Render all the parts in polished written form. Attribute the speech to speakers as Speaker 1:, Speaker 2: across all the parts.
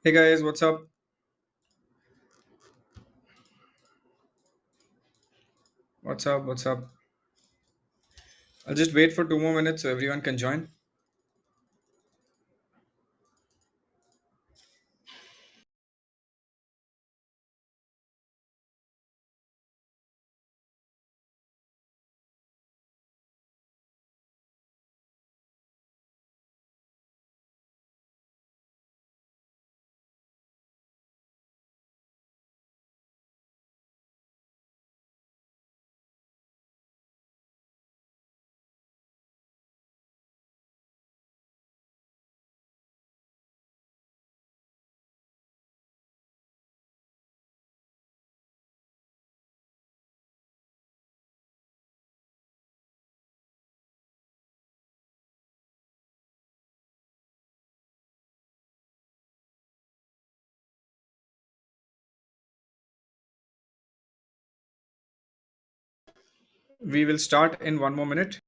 Speaker 1: Hey guys, what's up? What's up? What's up? I'll just wait for 2 more minutes so everyone can join. We will start in 1 more minute.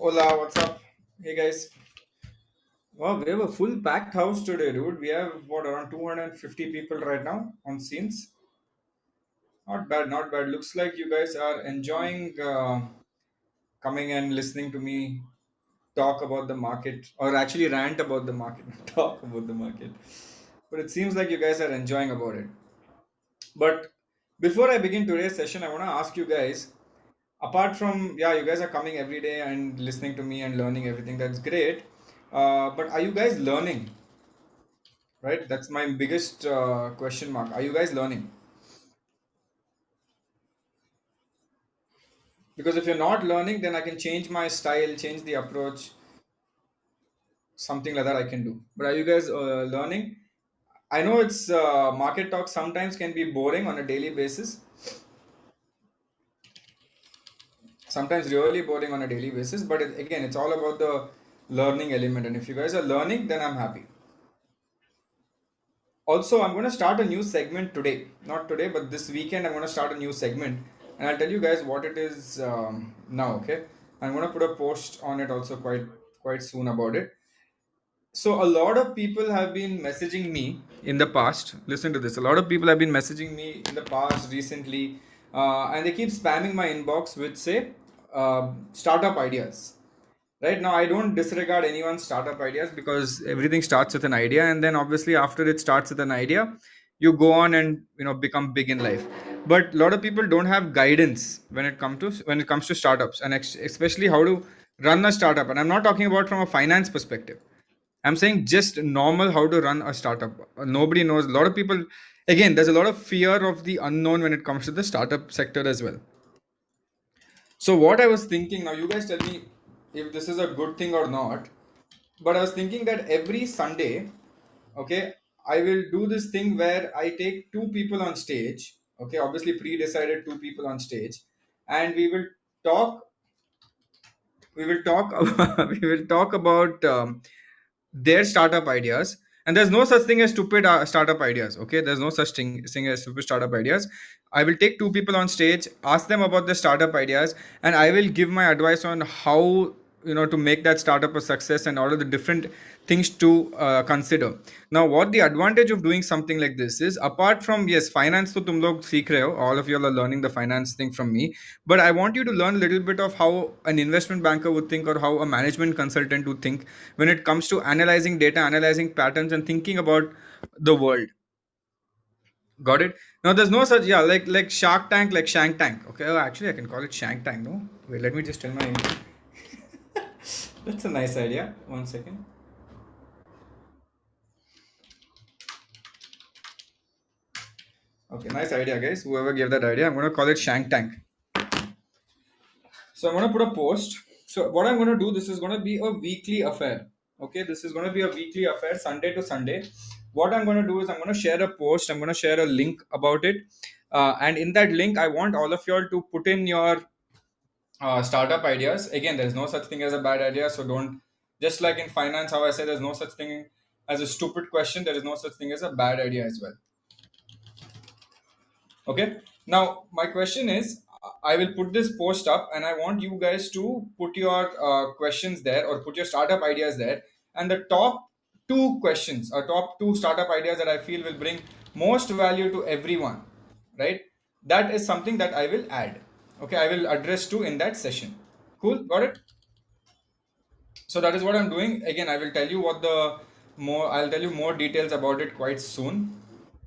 Speaker 1: Hola, what's up? Hey guys. Wow, we have a full packed house today, dude. We have what around 250 people right now on scenes. Not bad, not bad. Looks like you guys are enjoying coming and listening to me talk about the market, or actually rant about the market, talk about the market. But it seems like you guys are enjoying about it. But before I begin today's session, I want to ask you guys, apart from, yeah, you guys are coming every day and listening to me and learning everything, that's great. But are you guys learning? Right? That's my biggest question mark. Are you guys learning? Because if you're not learning, then I can change my style, change the approach, something like that I can do. But are you guys learning? I know it's market talk sometimes can be boring on a daily basis, sometimes really boring on a daily basis, but again, it's all about the learning element. And if you guys are learning, then I'm happy. Also, I'm going to start a new segment today. Not today, but this weekend, I'm going to start a new segment. And I'll tell you guys what it is now, okay? I'm going to put a post on it also quite soon about it. So a lot of people have been messaging me in the past. Listen to this. A lot of people have been messaging me in the past recently, and they keep spamming my inbox with say startup ideas. Right now, I don't disregard anyone's startup ideas because everything starts with an idea, and then obviously after it starts with an idea, you go on and become big in life. But a lot of people don't have guidance when it comes to startups, and especially how to run a startup. And I'm not talking about from a finance perspective. I'm saying just normal how to run a startup. Nobody knows. A lot of people, again, there's a lot of fear of the unknown when it comes to the startup sector as well. So what I was thinking, now you guys tell me if this is a good thing or not. But I was thinking that every Sunday, okay, I will do this thing where I take two people on stage, okay, obviously pre-decided two people on stage, and talk we will talk we will talk about their startup ideas. And there's no such thing as stupid startup ideas, okay, there's no such thing as stupid startup ideas. I will take two people on stage, ask them about the startup ideas, and I will give my advice on how to make that startup a success and all of the different things to consider. Now what the advantage of doing something like this is, apart from, yes, finance, to tum log seekh rahe ho, all of you are learning the finance thing from me, but I want you to learn a little bit of how an investment banker would think, or how a management consultant would think when it comes to analyzing data, analyzing patterns, and thinking about the world. Got it? Now there's no such, yeah, like Shark Tank, like Shank Tank. Okay, oh, actually I can call it Shank Tank. No, wait, let me just tell my. That's a nice idea. One second. Okay, nice idea, guys. Whoever gave that idea, I'm gonna call it Shank Tank. So I'm gonna put a post. So what I'm gonna do, this is gonna be a weekly affair. Okay, this is gonna be a weekly affair, Sunday to Sunday. What I'm gonna do is I'm gonna share a post. I'm gonna share a link about it, and in that link, I want all of y'all to put in your startup ideas. Again, there's no such thing as a bad idea. So don't, just like in finance, how I say there's no such thing as a stupid question. There is no such thing as a bad idea as well. Okay. Now, my question is, I will put this post up, and I want you guys to put your questions there, or put your startup ideas there. And the top two questions, or top two startup ideas that I feel will bring most value to everyone, right? That is something that I will add. Okay. I will address to in that session. Cool. Got it? So that is what I'm doing. Again, I will tell you what the more I'll tell you more details about it quite soon,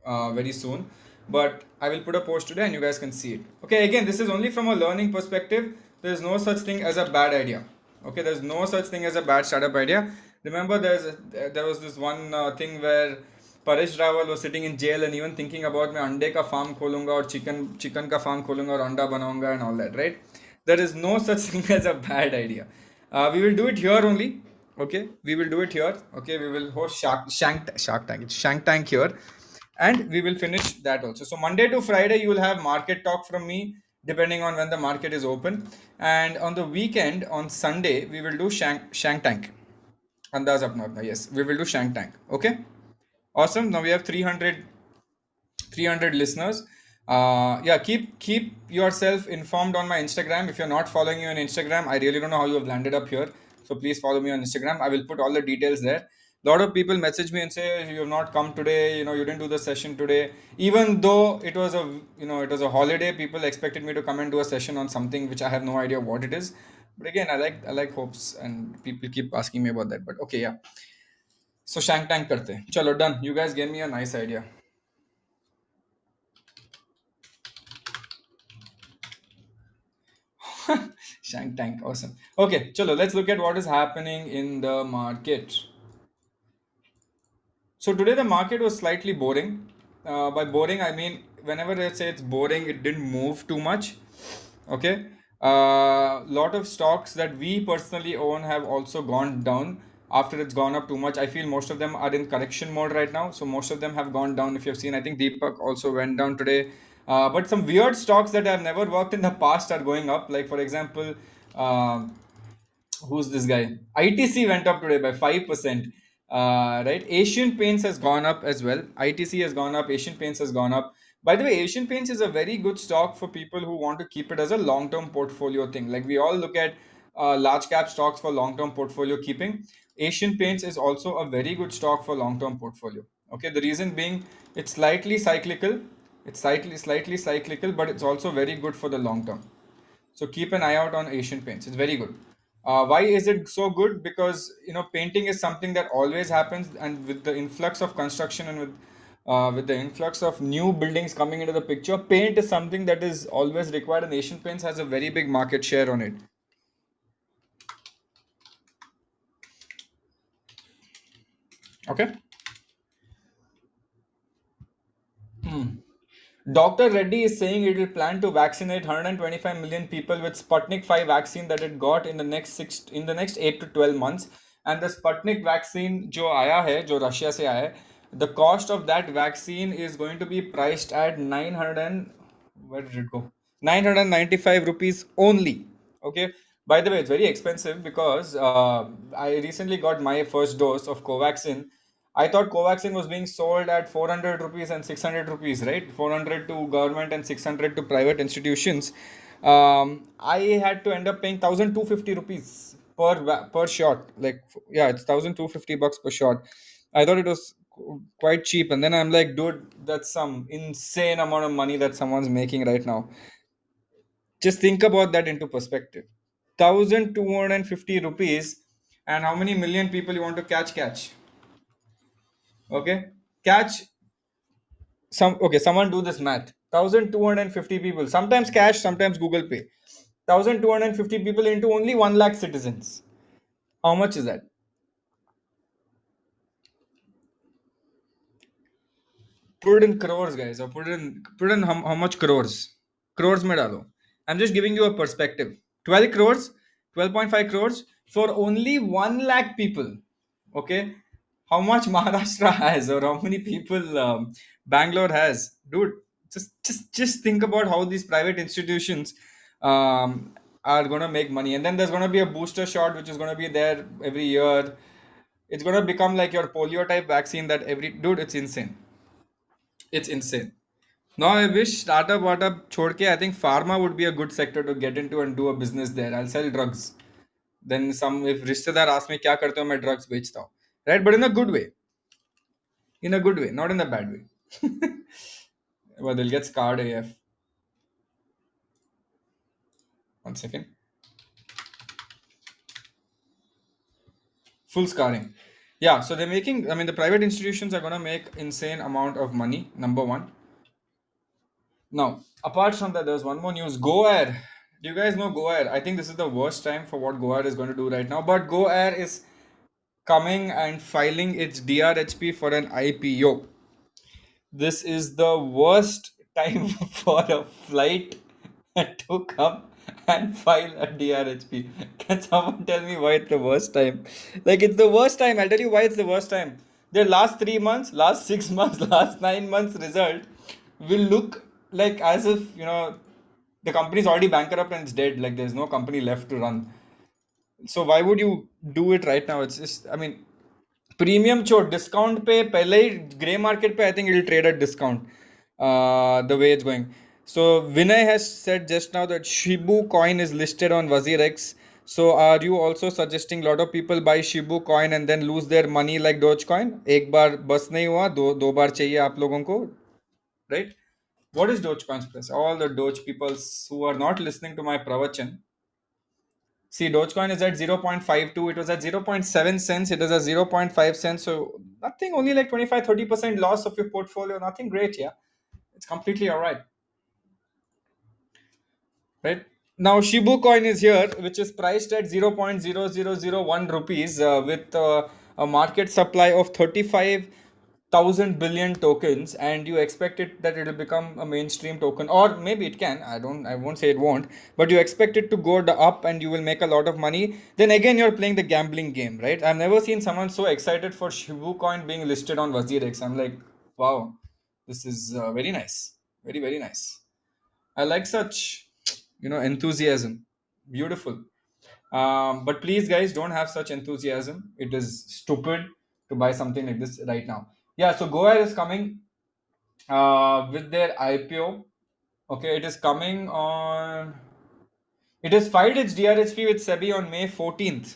Speaker 1: very soon. But I will put a post today, and you guys can see it. Okay, again, this is only from a learning perspective. There is no such thing as a bad idea. Okay, there's no such thing as a bad startup idea. Remember, there was this one thing where Paresh Rawal was sitting in jail and even thinking about मैं अंडे का farm खोलूंगा और chicken का farm खोलूंगा और अंडा बनाऊंगा and all that, right? There is no such thing as a bad idea. We will do it here only. Okay, we will do it here. Okay, we will host Shark Tank. It's Shank Tank here, and we will finish that also. So Monday to Friday, you will have market talk from me, depending on when the market is open. And on the weekend, on Sunday, we will do Shank Tank. Andaz apna, yes, we will do Shank Tank. Okay, awesome. Now we have 300 listeners. Yeah, keep yourself informed on my Instagram. If you're not following me on Instagram, I really don't know how you have landed up here. So please follow me on Instagram. I will put all the details there. A lot of people message me and say you have not come today. You didn't do the session today. Even though it was a holiday, people expected me to come and do a session on something which I have no idea what it is. But again, I like hopes, and people keep asking me about that. But okay, yeah. So Shank Tank karte. Chalo, done. You guys gave me a nice idea. Shank Tank, awesome. Okay, chalo, let's look at what is happening in the market. So today the market was slightly boring. By boring, I mean whenever I say it's boring, it didn't move too much. Okay. Lot of stocks that we personally own have also gone down after it's gone up too much. I feel most of them are in correction mode right now. So most of them have gone down. If you've seen, I think Deepak also went down today. But some weird stocks that have never worked in the past are going up. Like for example, uh, who's this guy? ITC went up today by 5%. Right? Asian Paints has gone up as well. ITC has gone up. Asian Paints has gone up. By the way, Asian Paints is a very good stock for people who want to keep it as a long term portfolio thing. Like we all look at large cap stocks for long term portfolio keeping. Asian Paints is also a very good stock for long term portfolio. Okay, the reason being it's slightly cyclical. It's slightly cyclical, but it's also very good for the long term. So keep an eye out on Asian Paints. It's very good. Why is it so good? Because painting is something that always happens, and with the influx of construction and with with the influx of new buildings coming into the picture, paint is something that is always required, and Asian Paints has a very big market share on it. Okay. Dr. Reddy is saying it will plan to vaccinate 125 million people with Sputnik 5 vaccine that it got in the next 8 to 12 months. And the Sputnik vaccine जो आया है जो Russia से आया है, the cost of that vaccine is going to be priced at 900 and where did it go? 995 rupees only. Okay. By the way, it's very expensive because I recently got my first dose of Covaxin. I thought Covaxin was being sold at 400 rupees and 600 rupees, right? 400 to government and 600 to private institutions. I had to end up paying 1250 rupees per shot. Like, yeah, it's 1250 bucks per shot. I thought it was quite cheap. And then I'm like, dude, that's some insane amount of money that someone's making right now. Just think about that into perspective. 1250 rupees, and how many million people you want to catch? Okay, catch someone do this math. 1250 people, sometimes cash, sometimes Google Pay. 1250 people into only 1 lakh citizens. How much is that? Put it in crores, guys, or put in how much crores mein dalo. I'm just giving you a perspective. 12 crores, 12.5 crores for only 1 lakh people. Okay, how much Maharashtra has, or how many people Bangalore has, dude. Just think about how these private institutions are going to make money. And then there's going to be a booster shot which is going to be there every year. It's going to become like your polio type vaccine that every dude, it's insane. It's insane. Now I wish startup chhod ke, I think pharma would be a good sector to get into and do a business there. I'll sell drugs. Then some, if रिश्तेदार ask me क्या करते हो, मैं drugs बेचता हूँ. Right, but in a good way. In a good way, not in the bad way. Well, they'll get scarred AF. One second. Full scarring. Yeah, so they're making, I mean, the private institutions are going to make insane amount of money, number one. Now, apart from that, there's one more news. GoAir. Do you guys know GoAir? I think this is the worst time for what GoAir is going to do right now. But GoAir is coming and filing its DRHP for an IPO. This is the worst time for a flight to come and file a DRHP. Can someone tell me why it's the worst time? Like, it's the worst time. I'll tell you why it's the worst time. Their last 3 months, last 6 months, last 9 months result will look like as if, the company is already bankrupt and it's dead. Like, there's no company left to run. So why would you do it right now? It's just, I mean, premium छोड़ discount पे पहले ही grey market पे I think it will trade at discount the way it's going so Vinay has said just now that Shibu coin is listed on WazirX so are you also suggesting lot of people buy shibu coin and then lose their money like dogecoin एक बार बस नहीं हुआ दो दो बार चाहिए आप लोगों को right what is dogecoin price all the doge people who are not listening to my pravachan. See, Dogecoin is at 0.52. It was at 0.7 cents. It is at zero point 0.5 cents. So nothing, only like 25-30% loss of your portfolio. Nothing great, yeah. It's completely all right. Right? Now, Shibu coin is here, which is priced at 0.0001 rupees with a market supply of 35,000 billion tokens, and you expect it that it will become a mainstream token, or maybe it can. I won't say it won't, but you expect it to go up and you will make a lot of money. Then again, you're playing the gambling game, right? I've never seen someone so excited for Shibu coin being listed on WazirX. I'm like, wow, this is very nice. Very, very nice. I like such, enthusiasm. Beautiful. But please, guys, don't have such enthusiasm. It is stupid to buy something like this right now. Yeah, so Goa is coming with their IPO. Okay, it is coming on. It has filed its DRHP with SEBI on May 14th.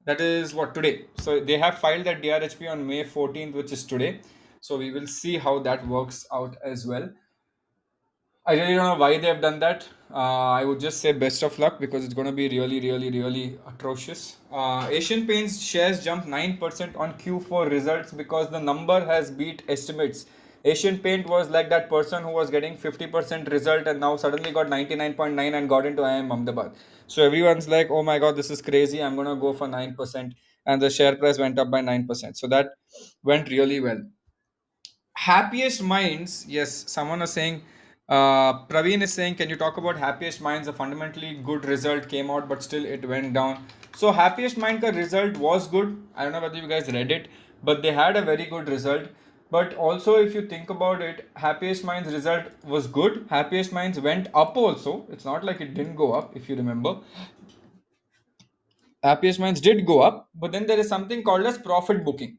Speaker 1: That is what, today. So they have filed that DRHP on May 14th, which is today. So we will see how that works out as well. I really don't know why they have done that. I would just say best of luck because it's going to be really, really, really atrocious. Asian Paints shares jumped 9% on Q4 results because the number has beat estimates. Asian Paint was like that person who was getting 50% result and now suddenly got 99.9 and got into IIM Ahmedabad. So everyone's like, oh my god, this is crazy. I'm gonna go for 9%, and the share price went up by 9%. So that went really well. Happiest minds, yes, someone is saying, Praveen is saying, can you talk about happiest minds? A fundamentally good result came out, but still it went down. So happiest mind ka result was good. I don't know whether you guys read it, but they had a very good result. But also, if you think about it, happiest minds result was good. Happiest minds went up also. It's not like it didn't go up. If you remember, happiest minds did go up, but then there is something called as profit booking,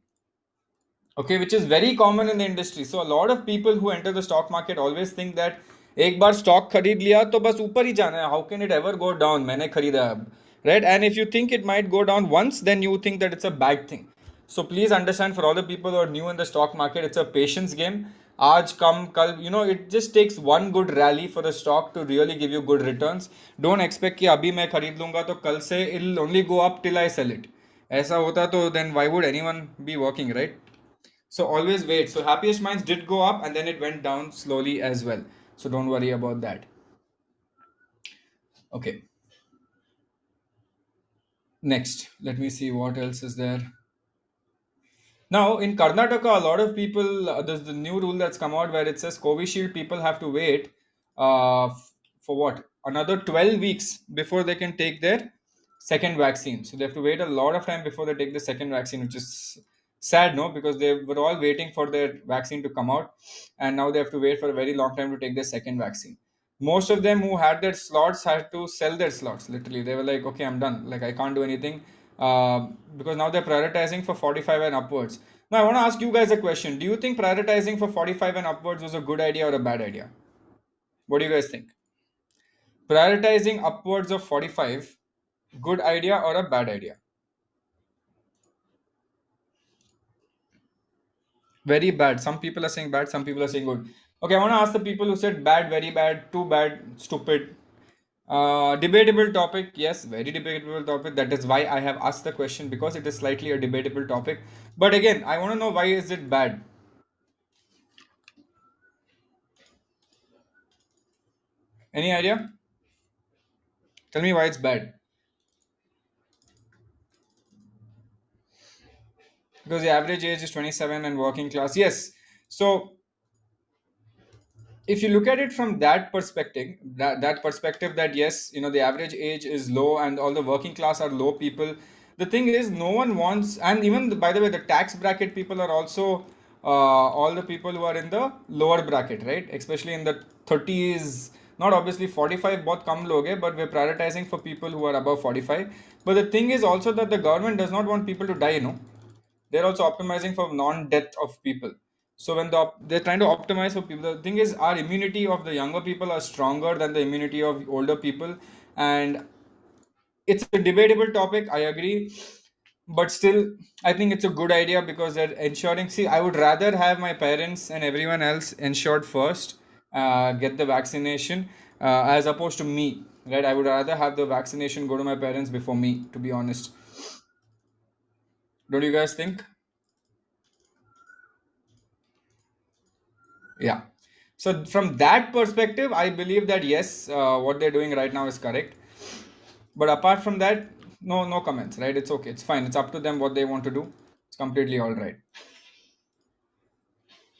Speaker 1: okay, which is very common in the industry. So a lot of people who enter the stock market always think that एक बार stock खरीद लिया तो बस ऊपर ही जाना है. How can it ever go down? मैंने खरीदा अब, right? And if you think it might go down once, then you think that it's a bad thing. So please understand, for all the people who are new in the stock market, it's a patience game. आज कम कल, it just takes one good rally for the stock to really give you good returns. Don't expect कि अभी मैं खरीद लूंगा तो कल से it'll only go up till I sell it. ऐसा होता तो then why would anyone be working, right? So always wait. So happiest minds did go up and then it went down slowly as well. So don't worry about that. Okay. Next, let me see what else is there. Now in Karnataka, a lot of people, there's the new rule that's come out where it says Covishield people have to wait for what? Another 12 weeks before they can take their second vaccine. So they have to wait a lot of time before they take the second vaccine, which is sad, no? Because they were all waiting for their vaccine to come out, and now they have to wait for a very long time to take their second vaccine. Most of them who had their slots had to sell their slots. Literally, they were like, "Okay, I'm done. Like I can't do anything," because now they're prioritizing for 45 and upwards. Now, I want to ask you guys a question. Do you think prioritizing for 45 and upwards was a good idea or a bad idea? What do you guys think? Prioritizing upwards of 45, good idea or a bad idea? Very bad. Some people are saying bad, some people are saying good. Okay, I want to ask the people who said bad, very bad, too bad, stupid. Debatable topic, yes, very debatable topic. That is why I have asked the question, because it is slightly a debatable topic. But again, I want to know, why is it bad? Any idea? Tell me why it's bad. Because the average age is 27 and working class. Yes. So if you look at it from that perspective, that perspective, that yes, the average age is low and all the working class are low people. The thing is, no one wants, and even by the way, the tax bracket people are also all the people who are in the lower bracket, right? Especially in the 30s, not obviously 45 both come loge, but we're prioritizing for people who are above 45. But the thing is also that the government does not want people to die, they're also optimizing for non-death of people. So when they're trying to optimize for people, the thing is, our immunity of the younger people are stronger than the immunity of older people. And it's a debatable topic, I agree, but still I think it's a good idea, because they're ensuring. See, I would rather have my parents and everyone else insured first, get the vaccination, as opposed to me, right? I would rather have the vaccination go to my parents before me, to be honest. Don't you guys think? Yeah. So from that perspective, I believe that yes, what they're doing right now is correct. But apart from that, no comments, right? It's okay. It's fine. It's up to them what they want to do. It's completely all right.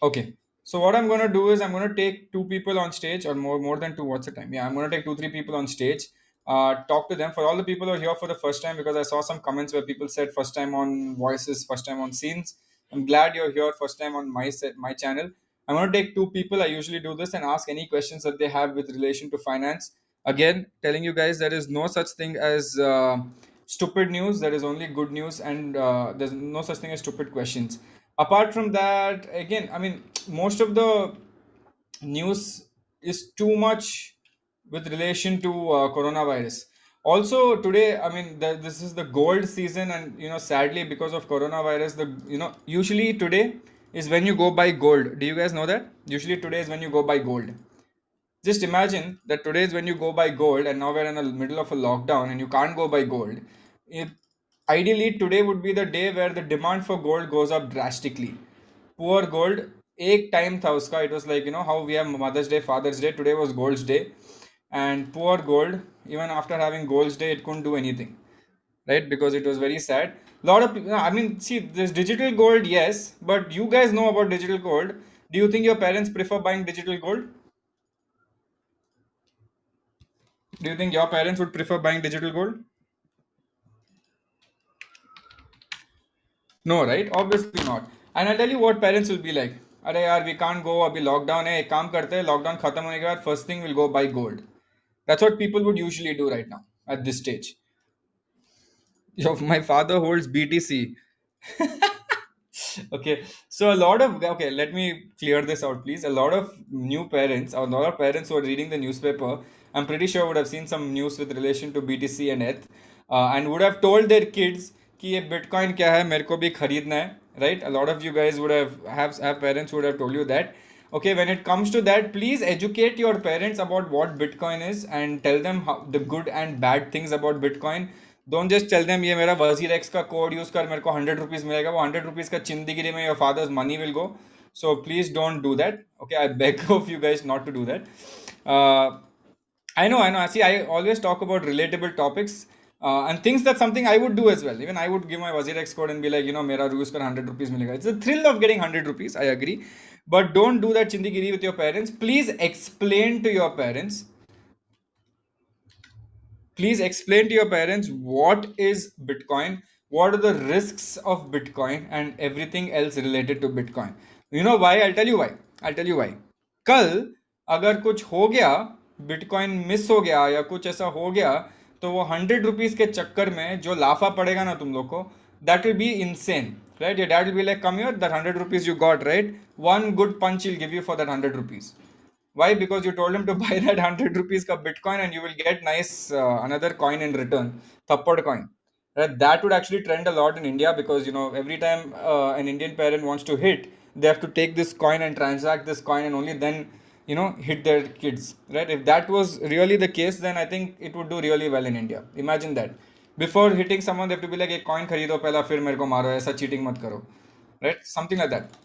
Speaker 1: Okay. So what I'm gonna do is I'm gonna take two people on stage, or more than two. What's the time? Yeah, I'm gonna take two, three people on stage. Talk to them. For all the people who are here for the first time, because I saw some comments where people said first time on voices, first time on scenes. I'm glad you're here first time on my channel. I'm gonna take two people. I usually do this and ask any questions that they have with relation to finance. Again, telling you guys, there is no such thing as stupid news. There is only good news, and there's no such thing as stupid questions. Apart from that, again, I mean, most of the news is too much with relation to coronavirus. Also today, I mean, this is the gold season, and sadly, because of coronavirus, the usually today is when you go buy gold. Do you guys know that? Usually today is when you go buy gold. Just imagine that today is when you go buy gold, and now we're in the middle of a lockdown and you can't go buy gold. If, ideally, today would be the day where the demand for gold goes up drastically. Poor gold. एक time था उसका. It was like, how we have Mother's Day, Father's Day. Today was Gold's Day, and poor Gold, even after having Gold's Day, it couldn't do anything, right? Because it was very sad. Lot of people, I mean, see, this digital gold, yes, but you guys know about digital gold. Do you think your parents prefer buying digital gold? Do you think your parents would prefer buying digital gold? No, right? Obviously not. And I'll tell you what parents will be like. अरे यार, we can't go, अभी lockdown है, एक काम करते हैं, lockdown खत्म होने के बाद first thing we'll go buy gold. That's what people would usually do right now at this stage. My father holds BTC. Okay, so a lot of, okay, let me clear this out, please. A lot of new parents, or a lot of parents who are reading the newspaper, I'm pretty sure would have seen some news with relation to BTC and ETH, and would have told their kids कि ये bitcoin क्या है, मेरे को भी खरीदना है, right? A lot of you guys would have parents who would have told you that. Okay, when it comes to that, please educate your parents about what bitcoin is and tell them how, the good and bad things about bitcoin. Don't just tell them ये मेरा वजीर x का code use कर, मेरे को 100 rupees मिलेगा. वो 100 rupees का चिंदगिरी में your fathers money will go. So please don't do that. Okay, I beg of you guys not to do that. I know. See, I always talk about relatable topics and things that's something I would do as well. Even I would give my Wazir X code and be like, mera use kar 100 rupees milega. It's the thrill of getting 100 rupees. I agree. But don't do that chindigiri with your parents. Please explain to your parents what is Bitcoin, what are the risks of Bitcoin, and everything else related to Bitcoin. You know why? I'll tell you why. कल अगर कुछ हो गया, bitcoin miss हो गया या कुछ ऐसा हो गया, तो वो 100 रुपीज के चक्कर में जो लाफा पड़ेगा ना तुम लोग को, that will be insane. Right, your dad will be like, come here, that 100 rupees you got, right, one good punch will give you for that 100 rupees. Why? Because you told him to buy that 100 rupees ka Bitcoin and you will get nice another coin in return, Thappad coin. Right? That would actually trend a lot in India because every time an Indian parent wants to hit, they have to take this coin and transact this coin and only then hit their kids. Right? If that was really the case, then I think it would do really well in India. Imagine that. Before hitting someone, they have to be like, एक coin खरीदो पहला फिर मेरे को मारो, ऐसा cheating मत करो. Right? Something like that.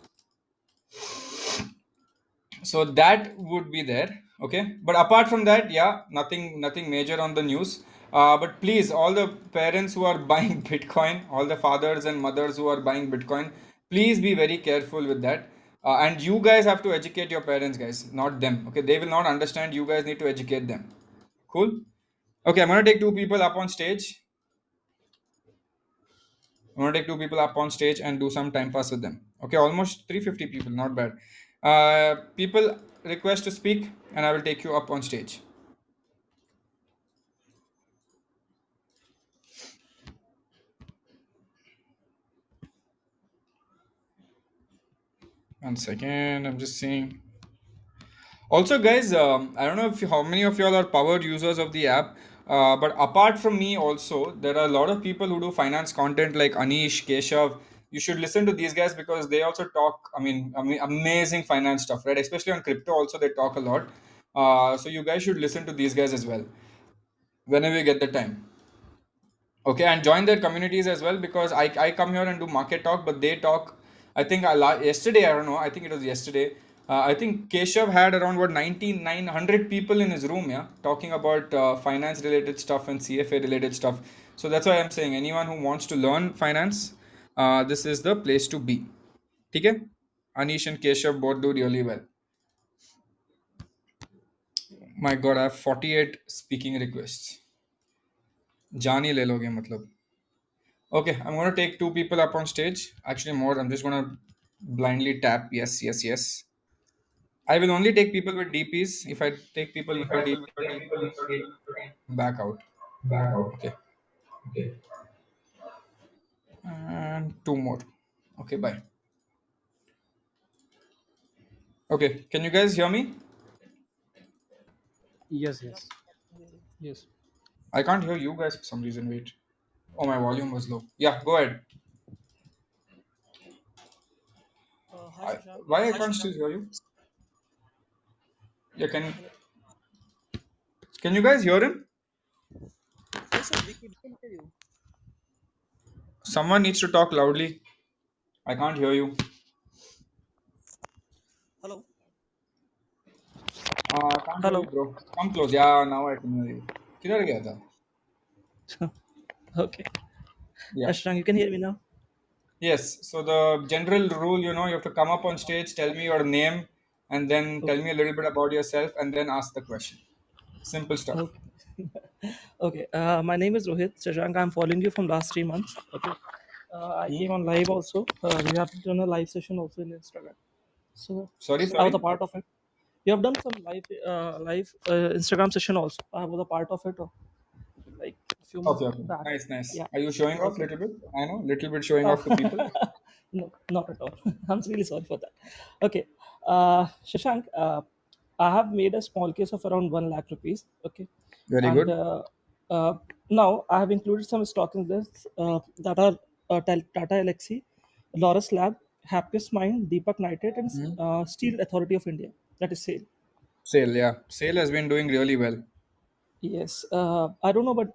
Speaker 1: So that would be there. Okay, but apart from that, yeah, nothing major on the news. But please, all the parents who are buying bitcoin, all the fathers and mothers who are buying bitcoin, please be very careful with that. And you guys have to educate your parents, guys, not them. Okay, they will not understand. You guys need to educate them. Cool. Okay, I'm gonna take two people up on stage. I'm gonna take two people up on stage and do some time pass with them. Okay, almost 350 people, not bad. People request to speak, and I will take you up on stage. One second, I'm just seeing. Also, guys, I don't know if how many of y'all are power users of the app, but apart from me, also there are a lot of people who do finance content like Anish, Keshav. You should listen to these guys because they also talk. I mean, amazing finance stuff, right? Especially on crypto, also they talk a lot. So you guys should listen to these guys as well whenever you get the time. Okay, and join their communities as well because I come here and do market talk, but they talk. I think yesterday, I don't know, I think it was yesterday. I think Keshav had around what 9,900 people in his room, yeah, talking about finance related stuff and CFA related stuff. So that's why I'm saying anyone who wants to learn finance, this is the place to be. Okay? Anish and Keshav both do really well. My God, I have 48 speaking requests. जान ही ले लोगे मतलब. Okay, I'm going to take two people up on stage. Actually, more. I'm just going to blindly tap. Yes, yes, yes. I will only take people with DPs. If I take people without DPs, back out. Okay. And two more. Okay, bye. Okay, can you guys hear me?
Speaker 2: Yes, yes, yes.
Speaker 1: I can't hear you guys for some reason. Wait. Oh, my volume was low. Yeah, go ahead.
Speaker 3: Hi Shashank.
Speaker 1: Why I can't still hear you? Yeah,
Speaker 3: Hello.
Speaker 1: can you guys hear him?
Speaker 3: Yes, sir, we can hear you.
Speaker 1: Someone needs to talk loudly. I can't hear you.
Speaker 3: Hello.
Speaker 1: Can't hear you,
Speaker 3: Hello.
Speaker 1: bro. Come close. Yeah, now I can hear you. किधर गया था?
Speaker 3: Okay.
Speaker 1: Yeah.
Speaker 3: Ashrang, you can hear me now?
Speaker 1: Yes. So the general rule, you have to come up on stage, tell me your name, and then tell
Speaker 3: Okay.
Speaker 1: me a little bit about yourself, and then ask the question. Simple stuff.
Speaker 3: Okay. Okay. My name is Rohit Shashank. I'm following you from last 3 months. Okay. I
Speaker 1: Hmm?
Speaker 3: came on live also. We have done a live session also in Instagram. So
Speaker 1: Sorry,
Speaker 3: I was a
Speaker 1: sorry.
Speaker 3: part of it. You have done some live Instagram session also. I was a part of it like a few months
Speaker 1: Okay, okay.
Speaker 3: back.
Speaker 1: Nice, nice.
Speaker 3: Yeah.
Speaker 1: Are you showing off a
Speaker 3: Okay.
Speaker 1: little bit? I know, little bit showing
Speaker 3: Uh,
Speaker 1: off to people.
Speaker 3: no, not at all. I'm really sorry for that. Okay. Shashank, I have made a small case of around 1 lakh rupees. Okay.
Speaker 1: Very
Speaker 3: And
Speaker 1: good.
Speaker 3: now I have included some stock in this that are Tata Elxsi, Loris Lab, Happiest Mind, Deepak Nitrate, and
Speaker 1: Hmm.
Speaker 3: Steel Authority of India. That is SAIL.
Speaker 1: Sale, yeah. Sale has been doing really well.
Speaker 3: Yes, I don't know, but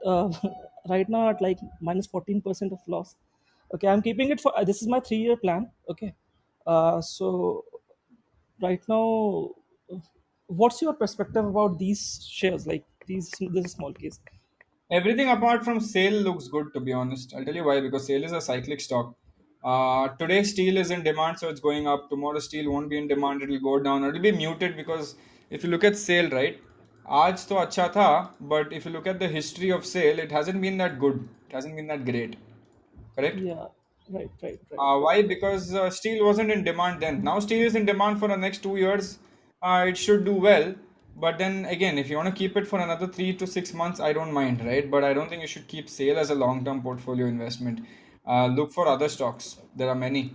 Speaker 3: right now at like minus 14% of loss. Okay, I'm keeping it for this is my 3 year plan. Okay, so right now, uh, what's your perspective about these shares? Like these, this is small case.
Speaker 1: Everything apart from sale looks good, to be honest. I'll tell you why, because sale is a cyclic stock. Today, steel is in demand, so it's going up. Tomorrow, steel won't be in demand, it'll go down. It'll be muted because if you look at sale, right? आज तो अच्छा था, but if you look at the history of sale, it hasn't been that good. It hasn't been that great. Correct?
Speaker 3: Yeah, right.
Speaker 1: Why? Because steel wasn't in demand then. Now steel is in demand for the next 2 years. It should do well. But then again, if you want to keep it for another 3 to 6 months, I don't mind, right? But I don't think you should keep sale as a long-term portfolio investment. Look for other stocks. There are many.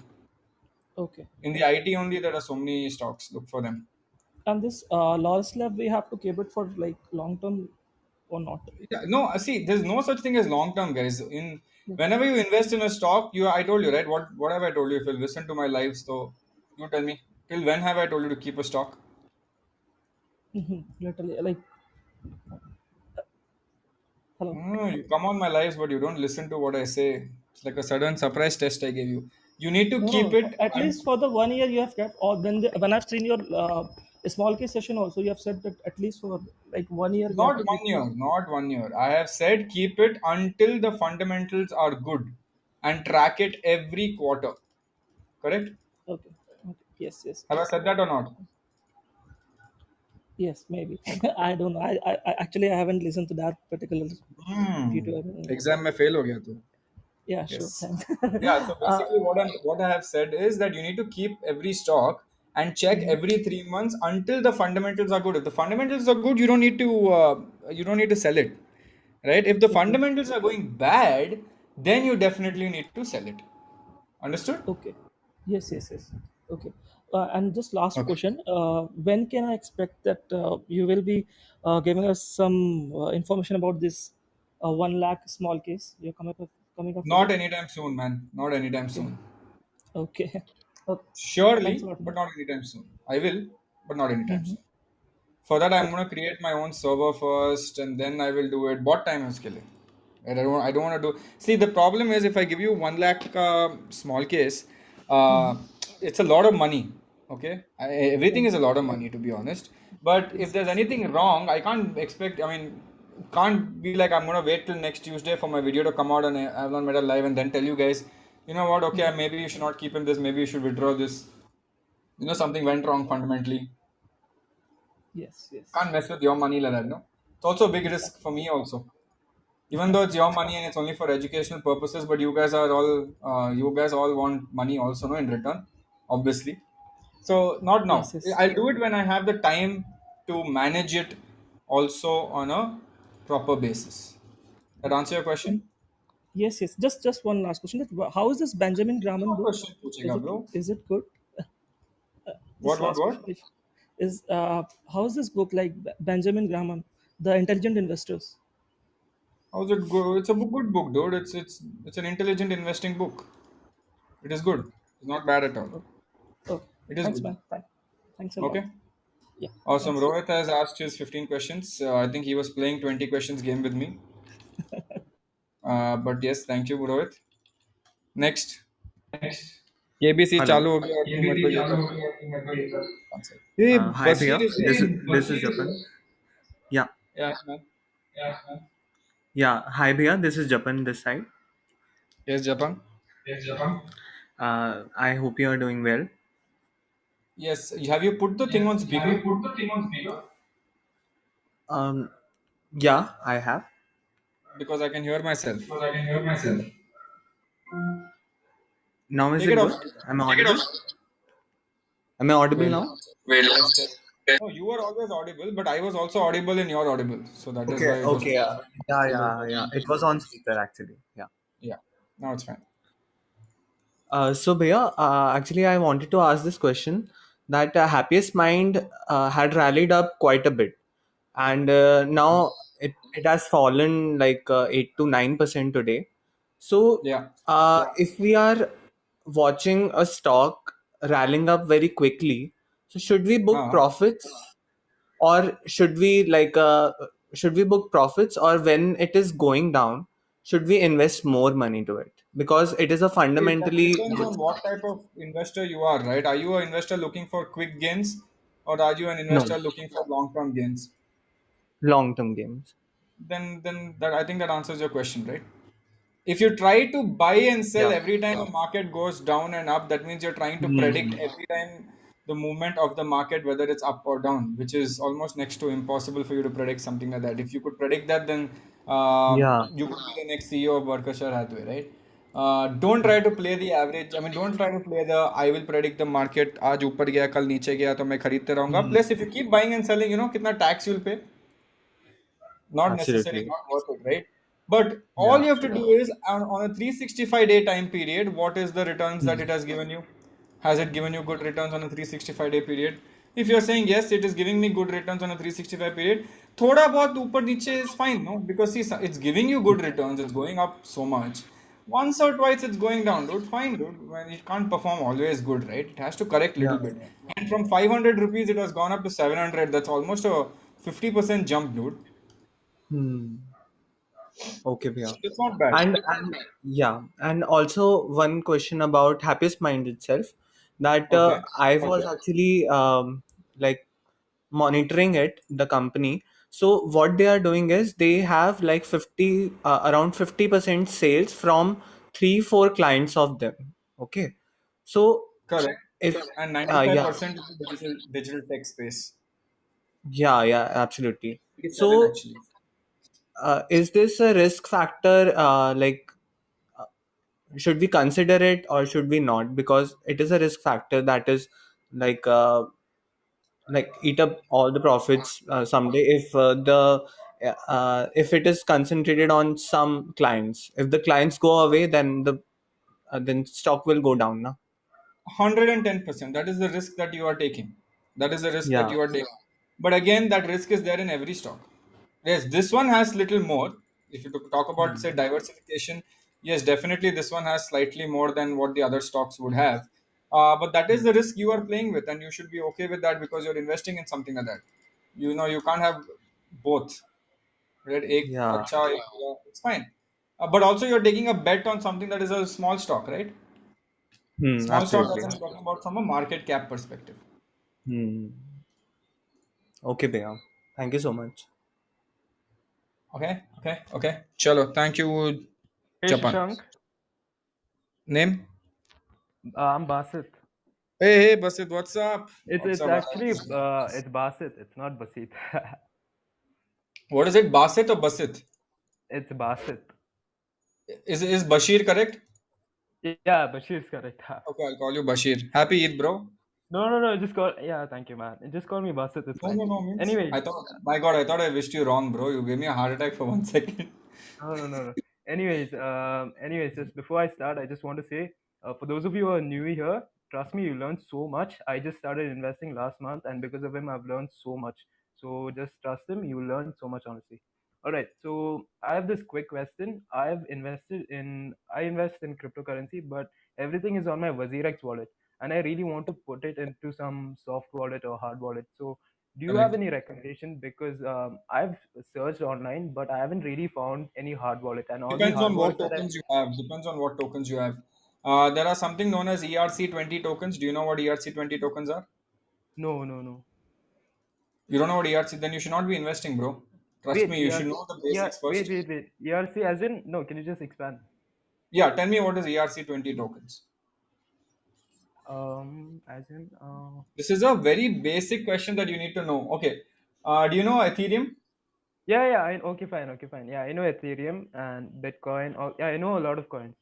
Speaker 3: Okay,
Speaker 1: In the IT only, there are so many stocks. Look for them.
Speaker 3: and this loss lab we have to keep it for like long term or not?
Speaker 1: Yeah, no, see, there's no such thing as long-term, guys. In
Speaker 3: Yeah.
Speaker 1: whenever you invest in a stock, I told you, right? What have I told you? If you listen to my lives, so you tell me. Till when have I told you to keep a stock?
Speaker 3: Literally, like hello.
Speaker 1: You come on my lives, but you don't listen to what I say. It's like a sudden surprise test I gave you. You need to
Speaker 3: No,
Speaker 1: keep
Speaker 3: no.
Speaker 1: it.
Speaker 3: At least for the 1 year you have kept, or when I've seen your small case session also, you have said that at least for like 1 year we have
Speaker 1: Not
Speaker 3: to
Speaker 1: one
Speaker 3: keep
Speaker 1: year,
Speaker 3: it.
Speaker 1: not 1 year. I have said keep it until the fundamentals are good and track it every quarter. Correct?
Speaker 3: Okay. Okay. Yes.
Speaker 1: Have I said that or not?
Speaker 3: Yes, maybe. I don't know. I actually I haven't listened to that particular
Speaker 1: Hmm.
Speaker 3: video. I mean, yeah.
Speaker 1: Exam में fail हो गया तू.
Speaker 3: Yeah. Sure.
Speaker 1: Yes.
Speaker 3: Thanks.
Speaker 1: Yeah, so
Speaker 3: uh,
Speaker 1: basically what I have said is that you need to keep every stock and check
Speaker 3: mhm.
Speaker 1: every 3 months until the fundamentals are good. If the fundamentals are good, you don't need to sell it, right? If the
Speaker 3: Okay.
Speaker 1: fundamentals are going bad, then you definitely need to sell it. Understood?
Speaker 3: Okay. Yes. Okay. And just last
Speaker 1: Okay.
Speaker 3: question. When can I expect that you will be giving us some information about this 1 lakh small case? You're coming up with
Speaker 1: Not
Speaker 3: it?
Speaker 1: anytime soon, man. Not anytime
Speaker 3: Okay.
Speaker 1: soon.
Speaker 3: Okay. Okay. Thanks a
Speaker 1: Surely,
Speaker 3: lot,
Speaker 1: but
Speaker 3: man.
Speaker 1: not anytime soon. I will, but not anytime
Speaker 3: Mhm.
Speaker 1: soon. For that, I'm
Speaker 3: Okay.
Speaker 1: gonna create my own server first, and then I will do it. Bot time is killing. And I don't want to do. See, the problem is if I give you 1 lakh small case, uh, it's a lot of money. Okay, everything
Speaker 3: Right.
Speaker 1: is a lot of
Speaker 3: Right.
Speaker 1: money to be honest. But if there's
Speaker 3: Yes.
Speaker 1: anything wrong, I can't expect. I mean, can't be like I'm gonna wait till next Tuesday for my video to come out on Avalon Metal Live and then tell you guys, you know what? Okay, maybe you should not keep in this. Maybe you should withdraw this. Something went wrong fundamentally.
Speaker 3: Yes.
Speaker 1: Can't mess with your money like that, no? It's also a big risk
Speaker 3: Exactly.
Speaker 1: for me also. Even though it's your money and it's only for educational purposes, but you guys all want money also, no, in return, obviously. So not now.
Speaker 3: Yes.
Speaker 1: I'll do it when I have the time to manage it also on a proper basis. That
Speaker 3: Okay.
Speaker 1: answer your
Speaker 3: And
Speaker 1: question?
Speaker 3: yes. Just one last question. How is this Benjamin Graham
Speaker 1: No
Speaker 3: book?
Speaker 1: question पूछेगा bro.
Speaker 3: Is it good?
Speaker 1: What
Speaker 3: This
Speaker 1: what
Speaker 3: last
Speaker 1: what?
Speaker 3: question is how is this book like Benjamin Graham, The Intelligent Investors?
Speaker 1: How's it go? It's a good book, dude. It's an intelligent investing book. It is good. It's not bad at all.
Speaker 3: Oh, okay.
Speaker 1: It is
Speaker 3: Thanks,
Speaker 1: good.
Speaker 3: man. Thanks a lot.
Speaker 1: Okay.
Speaker 3: Yeah.
Speaker 1: Awesome.
Speaker 3: Thanks.
Speaker 1: Rohit has asked his 15 questions. I think he was playing 20 questions game with me. But yes, thank you, Rohit. Next. KBC
Speaker 4: Hello.
Speaker 1: चालू हो गया और तू मेरे को ये कर रहा है आंसर। ये
Speaker 4: Hi, Bhaiya.
Speaker 1: Bashir is
Speaker 4: This is Japan. Yeah.
Speaker 1: Yeah man
Speaker 4: Yeah. Hi, Bhaiya. This is Japan this side.
Speaker 1: Yes Japan
Speaker 4: I hope you are doing well.
Speaker 1: Yes have you put the thing on speaker
Speaker 4: Um, yeah, I have.
Speaker 1: Because I can hear myself
Speaker 4: Now is
Speaker 1: take
Speaker 4: it
Speaker 1: it
Speaker 4: good?
Speaker 1: Off
Speaker 4: Am I audible? Am I audible
Speaker 1: well
Speaker 4: now?
Speaker 1: let's test. No, you were always audible, but I was also audible and you're audible. So that is
Speaker 4: Okay.
Speaker 1: why it was.
Speaker 4: Okay. Yeah. It was on speaker actually. Yeah.
Speaker 1: Yeah, now it's fine.
Speaker 4: So Bhaiya, actually, I wanted to ask this question that Happiest Mind had rallied up quite a bit, and now it has fallen like 8 to 9% today. So,
Speaker 1: Yeah.
Speaker 4: if we are watching a stock rallying up very quickly, so should we book
Speaker 1: Uh,
Speaker 4: profits, or should we book profits, or when it is going down, should we invest more money to it because it is a
Speaker 1: okay, that
Speaker 4: fundamentally
Speaker 1: depends
Speaker 4: good.
Speaker 1: on what type of investor you are, right? Are you an investor looking for quick gains, or are you an
Speaker 4: No,
Speaker 1: investor looking for long-term gains?
Speaker 4: long term games.
Speaker 1: Then that I think that answers your question, right? If you try to buy and sell
Speaker 4: Yeah.
Speaker 1: every time the market goes down and up, that means you're trying to predict
Speaker 4: Hmm.
Speaker 1: every time the movement of the market, whether it's up or down, which is almost next to impossible for you to predict something like that. If you could predict that, then
Speaker 4: Yeah.
Speaker 1: you could be the next CEO of Berkshire Hathaway, right? Don't try to play the average. I mean, don't try to play the I will predict the market. आज ऊपर गया कल नीचे गया तो मैं खरीदते रहूंगा.
Speaker 4: Hmm.
Speaker 1: Plus, if you keep buying and selling, कितना tax you'll pay. Not necessarily
Speaker 4: Absolutely.
Speaker 1: not worth it, right? But all
Speaker 4: Yeah.
Speaker 1: you have to do is on a 365-day time period, what is the returns that it has given you? Has it given you good returns on a 365-day period? If you're saying yes, it is giving me good returns on a 365 period, thoda bahut upar niche is fine, no? Because see, it's giving you good returns, it's going up so much. Once or twice it's going down, dude. Fine, dude. When it can't perform always good, right? It has to correct
Speaker 4: Yeah.
Speaker 1: little bit. And from 500 rupees, it has gone up to 700. That's almost a 50% jump, dude.
Speaker 4: Hmm. Okay, Bhaiya.
Speaker 1: It's not bad.
Speaker 4: And yeah, and also one question about Happiest Mind itself, that
Speaker 1: Okay.
Speaker 4: I was actually like monitoring the company. So what they are doing is they have like 50 around 50% sales from 3 4 clients of them. Okay, so
Speaker 1: Correct.
Speaker 4: if
Speaker 1: And
Speaker 4: yeah,
Speaker 1: 95% is the digital tech space.
Speaker 4: yeah, absolutely.
Speaker 1: 87
Speaker 4: So
Speaker 1: actually.
Speaker 4: is this a risk factor, should we consider it or should we not, because it is a risk factor that is like eat up all the profits someday if the if it is concentrated on some clients. If the clients go away, then the then stock will go down now.
Speaker 1: 110%. That is the risk that you are taking. That is the risk that
Speaker 4: Yeah.
Speaker 1: you are taking. But again, that risk is there in every stock. Yes, this one has little more. If you talk about, say, diversification, yes, definitely this one has slightly more than what the other stocks would have. But that is the risk you are playing with, and you should be okay with that because you're investing in something like that. You can't have both. Right?
Speaker 4: Yeah.
Speaker 1: It's fine. But also, you're taking a bet on something that is a small stock, right? Small stock
Speaker 4: Absolutely.
Speaker 1: as I'm talking about from a market cap perspective.
Speaker 4: Hmm. Okay, Bhaiya. Thank you so much.
Speaker 1: Okay. Chalo, thank you,
Speaker 2: Hey
Speaker 1: Japan.
Speaker 2: Shashank,
Speaker 1: Name?
Speaker 2: I'm Basit.
Speaker 1: Hey, Basit, what's up?
Speaker 2: It's
Speaker 1: What's
Speaker 2: it's
Speaker 1: up,
Speaker 2: actually
Speaker 1: Basit?
Speaker 2: it's Basit. It's not Basit.
Speaker 1: What is it, Basit or Basit?
Speaker 2: It's Basit.
Speaker 1: Is Bashir correct?
Speaker 2: Yeah, Bashir is correct.
Speaker 1: Okay, I'll call you Bashir. Happy Eid, bro.
Speaker 2: No. Just call. Yeah, thank you, man. Just call me Basit. It's fine.
Speaker 1: No, means
Speaker 2: Anyways,
Speaker 1: I thought, my God, I thought I wished you wrong, bro. You gave me a heart attack for 1 second.
Speaker 2: no. Anyways, just before I start, I just want to say, for those of you who are new here, trust me, you learned so much. I just started investing last month, and because of him, I've learned so much. So just trust him. You learn so much, honestly. All right. So I have this quick question. I invest in cryptocurrency, but everything is on my WazirX wallet, and I really want to put it into some soft wallet or hard wallet. So do you have
Speaker 1: Correct.
Speaker 2: any recommendation? Because I've searched online, but I haven't really found any hard wallet, and all the
Speaker 1: Depends
Speaker 2: hard
Speaker 1: on what
Speaker 2: wallets that
Speaker 1: tokens you have. Depends on what tokens you have. There are something known as ERC20 tokens. Do you know what ERC20 tokens are?
Speaker 2: No, no, no.
Speaker 1: You don't know what ERC, then you should not be investing, bro. Trust
Speaker 2: Wait,
Speaker 1: me, you should know the
Speaker 2: yeah,
Speaker 1: basics first.
Speaker 2: wait. ERC as in no. Can you just expand?
Speaker 1: Yeah, tell me what is ERC20 tokens.
Speaker 2: As in
Speaker 1: This is a very basic question that you need to know. Okay. Do you know Ethereum?
Speaker 2: yeah. Okay, fine. Yeah, I know Ethereum and Bitcoin. Oh, yeah, I know a lot of coins,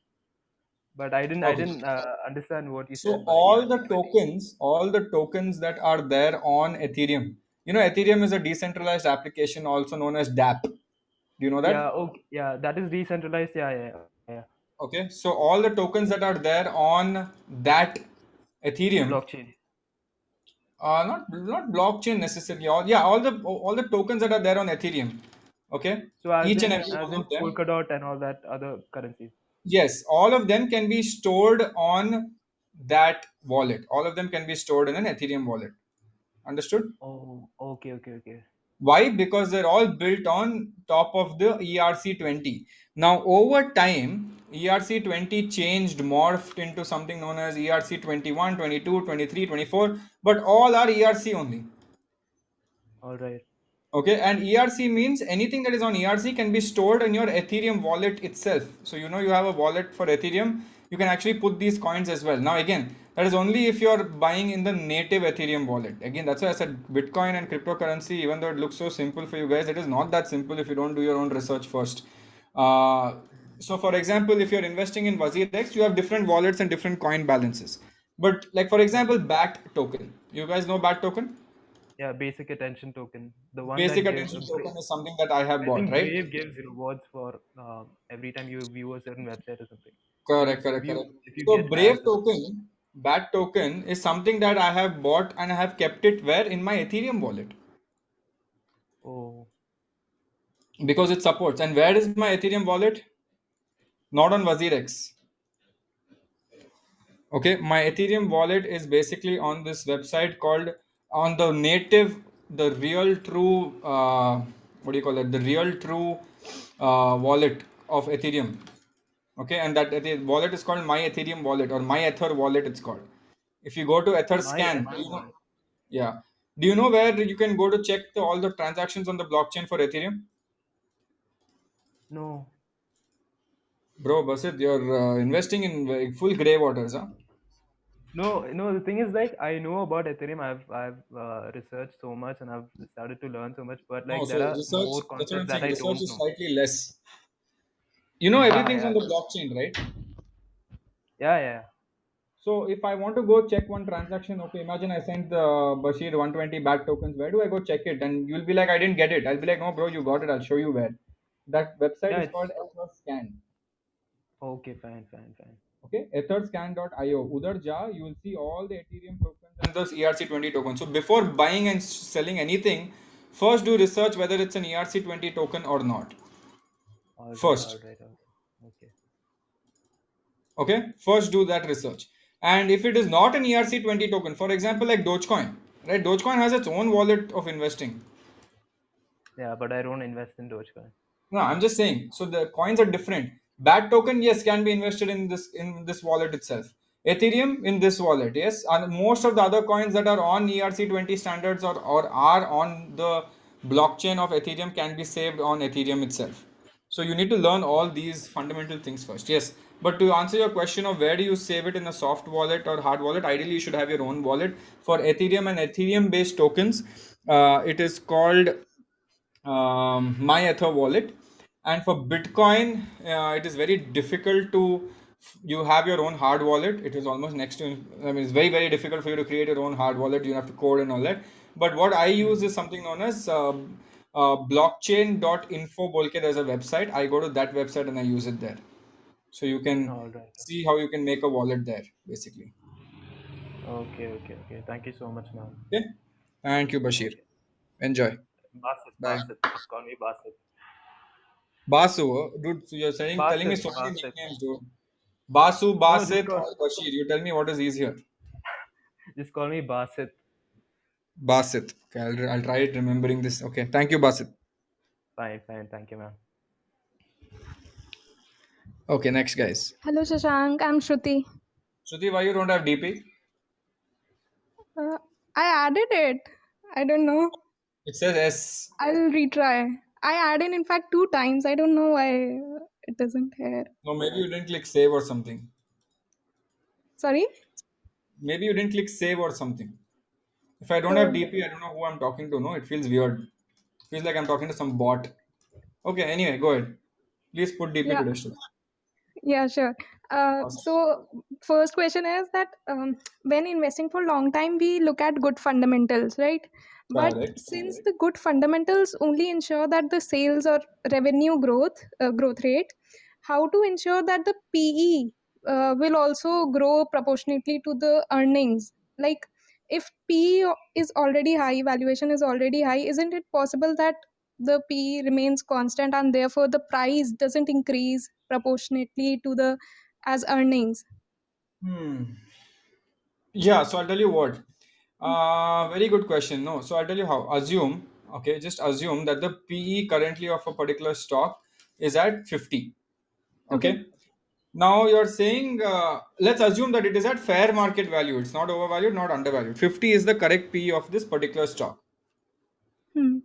Speaker 2: but I
Speaker 1: Okay.
Speaker 2: didn't understand what you
Speaker 1: So
Speaker 2: said by ERC20.
Speaker 1: all the tokens that are there on Ethereum. You know, Ethereum is a decentralized application, also known as DApp. Do you know that?
Speaker 2: Yeah, okay, yeah, that is decentralized. Yeah.
Speaker 1: Okay. So all the tokens that are there on that Ethereum,
Speaker 2: Blockchain.
Speaker 1: not blockchain necessarily. All the tokens that are there on Ethereum. Okay.
Speaker 2: So
Speaker 1: Each and every
Speaker 2: as
Speaker 1: one
Speaker 2: in
Speaker 1: of them.
Speaker 2: Polkadot and all that other currencies.
Speaker 1: Yes, all of them can be stored on that wallet. All of them can be stored in an Ethereum wallet. Understood?
Speaker 2: Oh, okay.
Speaker 1: Why? Because they're all built on top of the ERC20. Now, over time, ERC20 changed, morphed into something known as ERC21, 22, 23, 24, but all are ERC only.
Speaker 2: All right.
Speaker 1: Okay, and ERC means anything that is on ERC can be stored in your Ethereum wallet itself. So you know you have a wallet for Ethereum, you can actually put these coins as well. Now again, that is only if you're buying in the native Ethereum wallet. Again, that's why I said Bitcoin and cryptocurrency, even though it looks so simple for you guys, it is not that simple if you don't do your own research first. Uh, so for example, if you're investing in WazirX, you have different wallets and different coin balances. But like for example, BAT token. You guys know BAT token?
Speaker 2: Yeah, basic attention token. The one
Speaker 1: Basic
Speaker 2: that give
Speaker 1: attention token is something that I have
Speaker 2: I
Speaker 1: bought,
Speaker 2: think
Speaker 1: right?
Speaker 2: Brave gives rewards for every time you view a certain website or something.
Speaker 1: Correct, correct, correct.
Speaker 2: If you
Speaker 1: So
Speaker 2: get
Speaker 1: Brave
Speaker 2: ads or something.
Speaker 1: token, BAT token is something that I have bought and I have kept it where in my Ethereum wallet
Speaker 2: Oh,
Speaker 1: because it supports. And where is my Ethereum wallet? Not on WazirX. Okay, my Ethereum wallet is basically on this website called on the native, the real true, what do you call it? The real true wallet of Ethereum. Okay, and that wallet is called My Ethereum Wallet or My Ether Wallet. It's called. If you go to
Speaker 2: my
Speaker 1: Etherscan,
Speaker 2: Ether wallet.
Speaker 1: yeah. Do you know where you can go to check all the transactions on the blockchain for Ethereum?
Speaker 2: No,
Speaker 1: Bro, Basit, you're investing in full gray waters, huh?
Speaker 2: no. The thing is, like, I know about Ethereum. I've researched so much and I've started to learn so much. But
Speaker 1: No,
Speaker 2: like, there
Speaker 1: so
Speaker 2: are
Speaker 1: research,
Speaker 2: more
Speaker 1: that's what
Speaker 2: concepts
Speaker 1: I'm
Speaker 2: that
Speaker 1: saying.
Speaker 2: I
Speaker 1: Research
Speaker 2: don't
Speaker 1: is
Speaker 2: know.
Speaker 1: slightly less. You know,
Speaker 2: Yeah,
Speaker 1: everything's on
Speaker 2: yeah,
Speaker 1: the blockchain, right?
Speaker 2: yeah.
Speaker 1: So if I want to go check one transaction, okay, imagine I sent the Bashir 120 BAT tokens. Where do I go check it? And you'll be like, I didn't get it. I'll be like, no, bro, you got it. I'll show you where. That website
Speaker 2: Yeah,
Speaker 1: is
Speaker 2: it's
Speaker 1: called Etherscan.
Speaker 2: okay. Fine.
Speaker 1: Okay, etherscan.io. Udar ja, you will see all the Ethereum tokens and those ERC20 tokens. So before buying and selling anything, first do research whether it's an ERC20 token or not. First,
Speaker 2: Okay.
Speaker 1: okay, first do that research. And if it is not an ERC20 token, for example, like Dogecoin, right? Dogecoin has its own wallet of investing.
Speaker 2: Yeah, but I don't invest in Dogecoin.
Speaker 1: No, I'm just saying. So the coins are different. BAT token, yes, can be invested in this wallet itself. Ethereum in this wallet, yes. And most of the other coins that are on ERC20 standards or are on the blockchain of Ethereum can be saved on Ethereum itself. So you need to learn all these fundamental things first. Yes. But to answer your question of where do you save it in a soft wallet or hard wallet, ideally you should have your own wallet. For Ethereum and Ethereum based tokens, it is called my Ether wallet. And for Bitcoin, it is very difficult to. You have your own hard wallet. It is almost next to. I mean, it's very difficult for you to create your own hard wallet. You have to code and all that. But what I use is something known as blockchain.info. Bolke, there's a website. I go to that website and I use it there. So you can
Speaker 2: All right.
Speaker 1: see how you can make a wallet there, basically.
Speaker 2: Okay. Thank you so much, man.
Speaker 1: Okay. Thank you, Bashir.
Speaker 2: Okay.
Speaker 1: Enjoy. Bye.
Speaker 2: Basit. Just call me Basit.
Speaker 1: Basu, dude, so you're saying, telling me so many
Speaker 2: Basit.
Speaker 1: nicknames, dude. Basu,
Speaker 2: No, just
Speaker 1: Basit,
Speaker 2: call,
Speaker 1: or Bashir. You tell me what is easier.
Speaker 2: just call me Basit.
Speaker 1: Basit. Okay, I'll try it remembering this. Okay, thank you, Basit.
Speaker 2: Fine. Thank you, man.
Speaker 1: Okay, next guys.
Speaker 5: Hello, Shashank. I'm Shruti.
Speaker 1: Shruti, why you don't have DP?
Speaker 5: Uh, I added it. I don't know.
Speaker 1: It says S.
Speaker 5: I'll retry. I added, in fact, 2 times. I don't know why it doesn't here.
Speaker 1: No, maybe you didn't click save or something.
Speaker 5: Sorry?
Speaker 1: Maybe you didn't click save or something. If I don't have
Speaker 5: Oh,
Speaker 1: DP, I don't know who I'm talking to. No, it feels weird. Feels like I'm talking to some bot. Okay, anyway, go ahead. Please put DP
Speaker 5: yeah.
Speaker 1: to district.
Speaker 5: Yeah, sure.
Speaker 1: Awesome.
Speaker 5: So first question is that when investing for long time, we look at good fundamentals, right? But
Speaker 1: Correct.
Speaker 5: since the good fundamentals only ensure that the sales or revenue growth rate, how to ensure that the PE will also grow proportionately to the earnings? Like if PE is already high, valuation is already high, isn't it possible that the P remains constant and therefore the price doesn't increase proportionately to the as earnings?
Speaker 1: Hmm. Yeah, so I'll tell you what. Very good question. No, so I'll tell you how. Assume, okay, just assume that the PE currently of a particular stock is at 50.
Speaker 5: Okay.
Speaker 1: Okay. Now you're saying, let's assume that it is at fair market value. It's not overvalued, not undervalued. 50 is the correct PE of this particular stock.
Speaker 5: Hmm.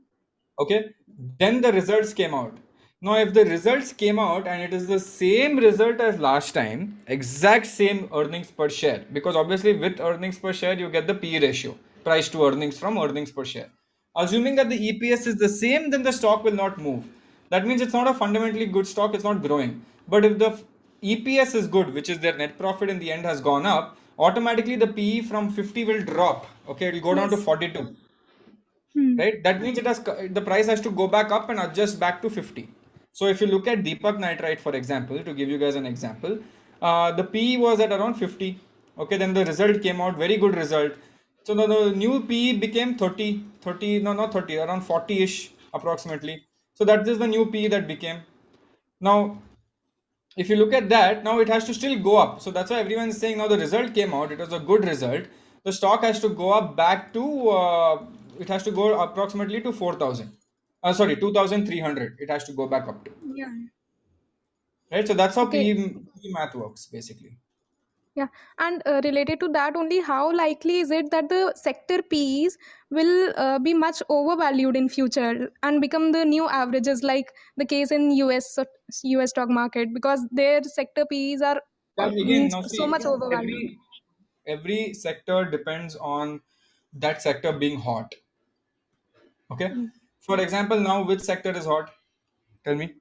Speaker 1: Okay, then the results came out. Now if the results came out and it is the same result as last time, exact same earnings per share, because obviously with earnings per share you get the P ratio, price to earnings from earnings per share. Assuming that the EPS is the same, then the stock will not move. That means it's not a fundamentally good stock, it's not growing. But if the EPS is good, which is their net profit in the end has gone up, automatically the PE from 50 will drop. Okay, it will go down to
Speaker 5: Yes.
Speaker 1: 42,
Speaker 5: Hmm.
Speaker 1: right? That means the price has to go back up and adjust back to 50. So if you look at Deepak Nitrite, for example, to give you guys an example, the PE was at around 50. Okay, then the result came out, very good result. So the new PE became 30, 30, no, not 30, around 40-ish approximately. So that is the new PE that became. Now, if you look at that, now it has to still go up. So that's why everyone is saying now the result came out, it was a good result. The stock has to go up back to, it has to go approximately to 4,000. Sorry, 2,300. It has to go back up to.
Speaker 5: Yeah.
Speaker 1: Right? So that's how
Speaker 5: Okay.
Speaker 1: PE math works basically.
Speaker 5: Yeah. And related to that only, how likely is it that the sector P's will be much overvalued in future and become the new averages, like the case in US stock market, because their sector P's are
Speaker 1: That again,
Speaker 5: means
Speaker 1: now
Speaker 5: so
Speaker 1: see,
Speaker 5: much overvalued.
Speaker 1: every sector depends on that sector being hot. Okay.
Speaker 5: Mm.
Speaker 1: For example, now which sector is hot? Tell me.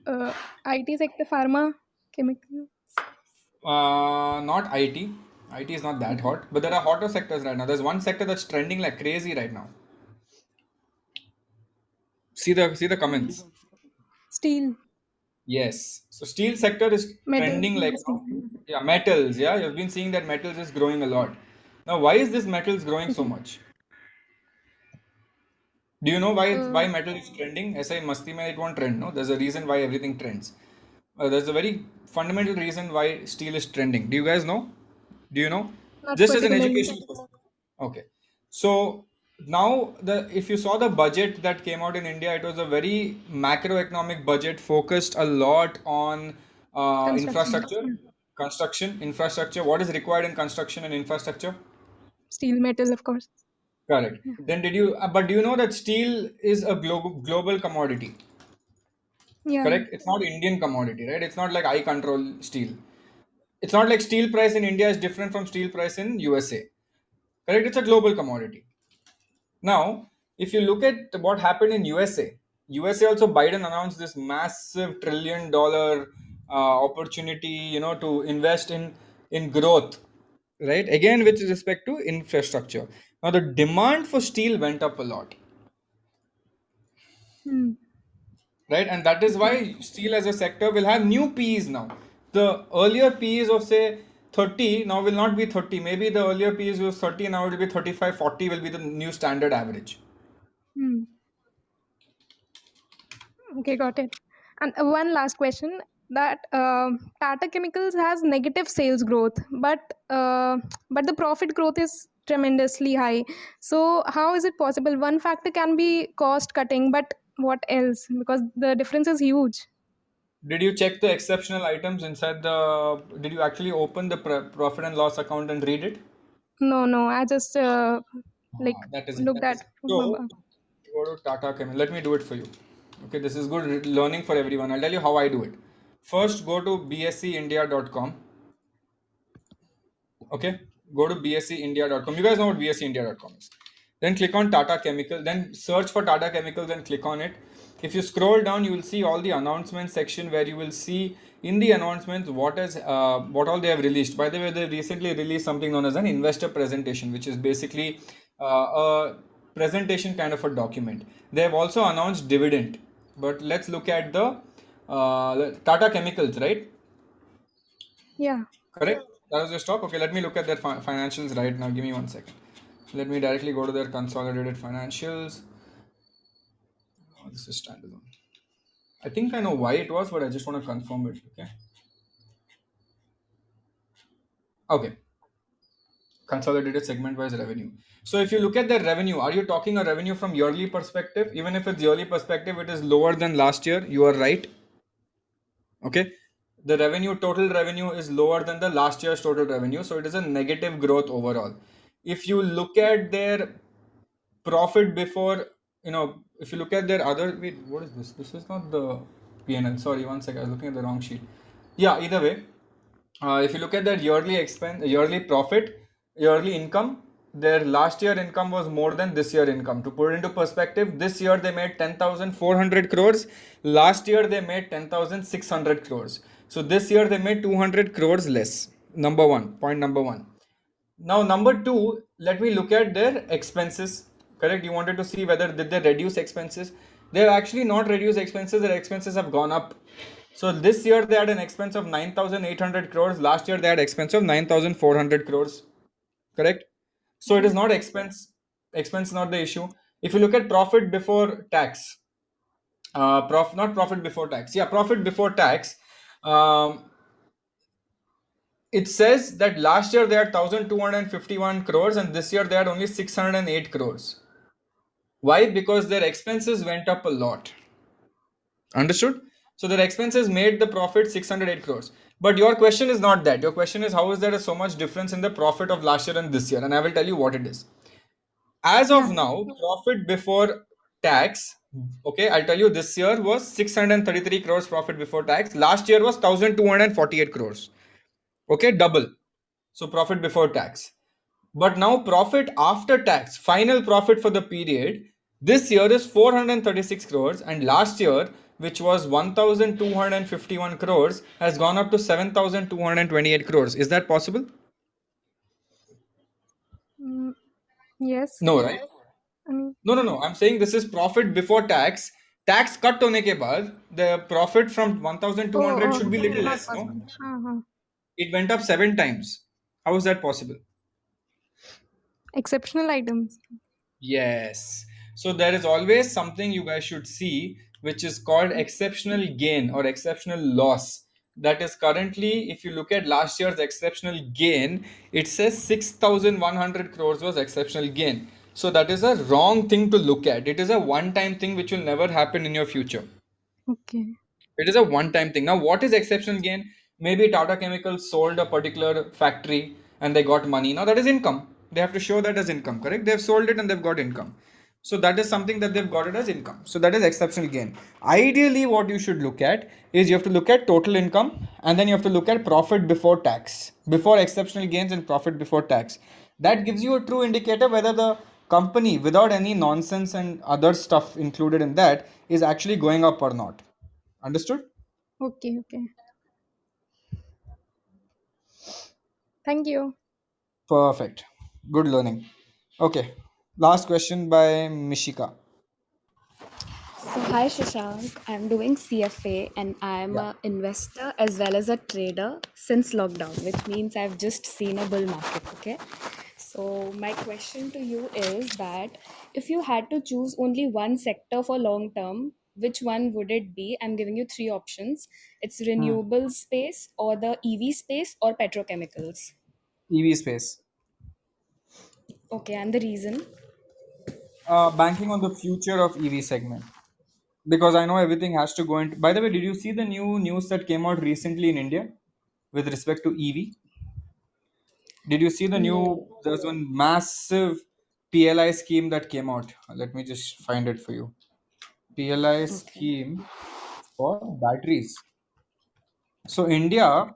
Speaker 5: Uh, IT sector, pharma, chemical.
Speaker 1: Not IT. IT is not that hot, but there are hotter sectors right now. There's one sector that's trending like crazy right now. See the comments.
Speaker 5: Steel,
Speaker 1: Yes. So steel sector is
Speaker 5: metal,
Speaker 1: trending like
Speaker 5: mostly.
Speaker 1: yeah, metals. Yeah, you've been seeing that metals is growing a lot. Now, why is this metals growing so
Speaker 5: Okay.
Speaker 1: much? Do you know
Speaker 5: Uh,
Speaker 1: why metal is trending? ऐसा ही मस्ती में it won't trend. No, there's a reason why everything trends. There's a very fundamental reason why steel is trending. Do you guys know? Do you know?
Speaker 5: Not
Speaker 1: Just as an
Speaker 5: particularly.
Speaker 1: education purpose. Okay. So now the if you saw the budget that came out in India, it was a very macroeconomic budget focused a lot on
Speaker 5: Construction.
Speaker 1: infrastructure, construction, infrastructure. What is required in construction and infrastructure?
Speaker 5: Steel, metal, of course.
Speaker 1: Correct.
Speaker 5: Yeah.
Speaker 1: Then but do you know that steel is a global commodity?
Speaker 5: Yeah.
Speaker 1: Correct. It's not Indian commodity, right? It's not like I control steel. It's not like steel price in India is different from steel price in USA. Correct. It's a global commodity. Now, if you look at what happened in USA also Biden announced this massive $1 trillion opportunity, to invest in growth, right? Again, with respect to infrastructure. Now, the demand for steel went up a lot,
Speaker 5: Hmm.
Speaker 1: right? And that is
Speaker 5: Okay.
Speaker 1: why steel as a sector will have new P's now. The earlier P's of say 30 now will not be 30. Maybe the earlier P's was 30, now it will be 35, 40 will be the new standard average.
Speaker 5: Hmm. Okay, got it. And one last question, that Tata Chemicals has negative sales growth, but the profit growth is tremendously high. So how is it possible? One factor can be cost cutting, but what else? Because the difference is huge.
Speaker 1: Did you check the exceptional items inside the? Did you actually open the profit and loss account and read it?
Speaker 5: No, I just like
Speaker 1: That is it.
Speaker 5: looked at from
Speaker 1: So
Speaker 5: above.
Speaker 1: go to Tata Chemical. Let me do it for you. Okay, this is good learning for everyone. I'll tell you how I do it. First, go to bscindia.com. Okay, go to bscindia.com. You guys know what bscindia.com is. Then click on Tata Chemical. Then search for Tata Chemicals and click on it. If you scroll down, you will see all the announcements section where you will see in the announcements what all they have released. By the way, they recently released something known as an investor presentation, which is basically a presentation kind of a document. They have also announced dividend. But let's look at the Tata Chemicals, right?
Speaker 5: Yeah.
Speaker 1: Correct? That was your stock. Okay, let me look at their financials right now. Give me 1 second. Let me directly go to their consolidated financials. Oh, this is standalone. I think I know why it was, but I just want to confirm it. Okay. Okay. Consolidated segment wise revenue. So if you look at their revenue, are you talking a revenue from yearly perspective? Even if it's yearly perspective, it is lower than last year. You are right. Okay. The revenue, total revenue is lower than the last year's total revenue. So it is a negative growth overall. If you look at their profit before, if you look at their other, wait, what is this is not the PNL. Sorry, 1 second, I was looking at the wrong sheet. Yeah, either way, if you look at their yearly expense, yearly profit, yearly income, their last year income was more than this year income. To put it into perspective, this year they made 10,400 crores. Last year they made 10,600 crores. So this year they made 200 crores less. Number one, point number one. Now, number two, let me look at their expenses. Correct? You wanted to see whether did they reduce expenses. They have actually not reduced expenses. Their expenses have gone up. So this year they had an expense of 9,800 crores. Last year they had expense of 9,400 crores. Correct? So it is not expense. Expense is not the issue. If you look at profit before tax, not profit before tax. Yeah, profit before tax. Um, it says that last year they had 1,251 crores and this year they had only 608 crores. Why? Because their expenses went up a lot. Understood? So their expenses made the profit 608 crores. But your question is not that. Your question is how is there so much difference in the profit of last year and this year? And I will tell you what it is. As of
Speaker 5: Yeah.
Speaker 1: now, profit before tax, okay, I'll tell you this year was 633 crores profit before tax. Last year was 1,248 crores. Okay, double. So profit before tax. But now profit after tax, final profit for the period, this year is 436 crores and last year, which was 1,251 crores, has gone up to 7,228 crores. Is that possible?
Speaker 5: Mm, yes.
Speaker 1: No, right?
Speaker 5: I mean,
Speaker 1: No. I'm saying this is profit before tax. Tax cut होने के बाद, the profit from 1,200
Speaker 5: oh,
Speaker 1: should be little
Speaker 5: not
Speaker 1: less, no?
Speaker 5: possible. Uh-huh.
Speaker 1: It went up 7 times. How is that possible?
Speaker 5: Exceptional items.
Speaker 1: Yes. So there is always something you guys should see, which is called exceptional gain or exceptional loss. That is currently, if you look at last year's exceptional gain, it says 6,100 crores was exceptional gain. So that is a wrong thing to look at. It is a one-time thing which will never happen in your future.
Speaker 5: Okay.
Speaker 1: It is a one-time thing. Now, what is exceptional gain? Maybe Tata Chemicals sold a particular factory and they got money. Now, that is income. They have to show that as income, correct? They've sold it and they've got income. So that is something that they've got it as income. So that is exceptional gain. Ideally, what you should look at is you have to look at total income and then you have to look at profit before tax, before exceptional gains and profit before tax. That gives you a true indicator whether the company, without any nonsense and other stuff included in that, is actually going up or not. Understood?
Speaker 5: Okay. Thank you.
Speaker 1: Perfect. Good learning. Okay. Last question by Mishika.
Speaker 6: So, hi Shashank, I'm doing CFA and I'm
Speaker 1: Yeah.
Speaker 6: an investor as well as a trader since lockdown, which means I've just seen a bull market. Okay. So, my question to you is that if you had to choose only one sector for long term, which one would it be? I'm giving you three options: it's
Speaker 1: Hmm.
Speaker 6: renewable space, or the EV space, or petrochemicals.
Speaker 1: EV space.
Speaker 6: Okay, and the reason?
Speaker 1: Banking on the future of EV segment. because I know everything has to go into. By the way, did you see the new news that came out recently in India with respect to EV? Did you see the new?
Speaker 6: No.
Speaker 1: There's one massive PLI scheme that came out. Let me just find it for you. PLI
Speaker 6: Okay.
Speaker 1: scheme for batteries. So India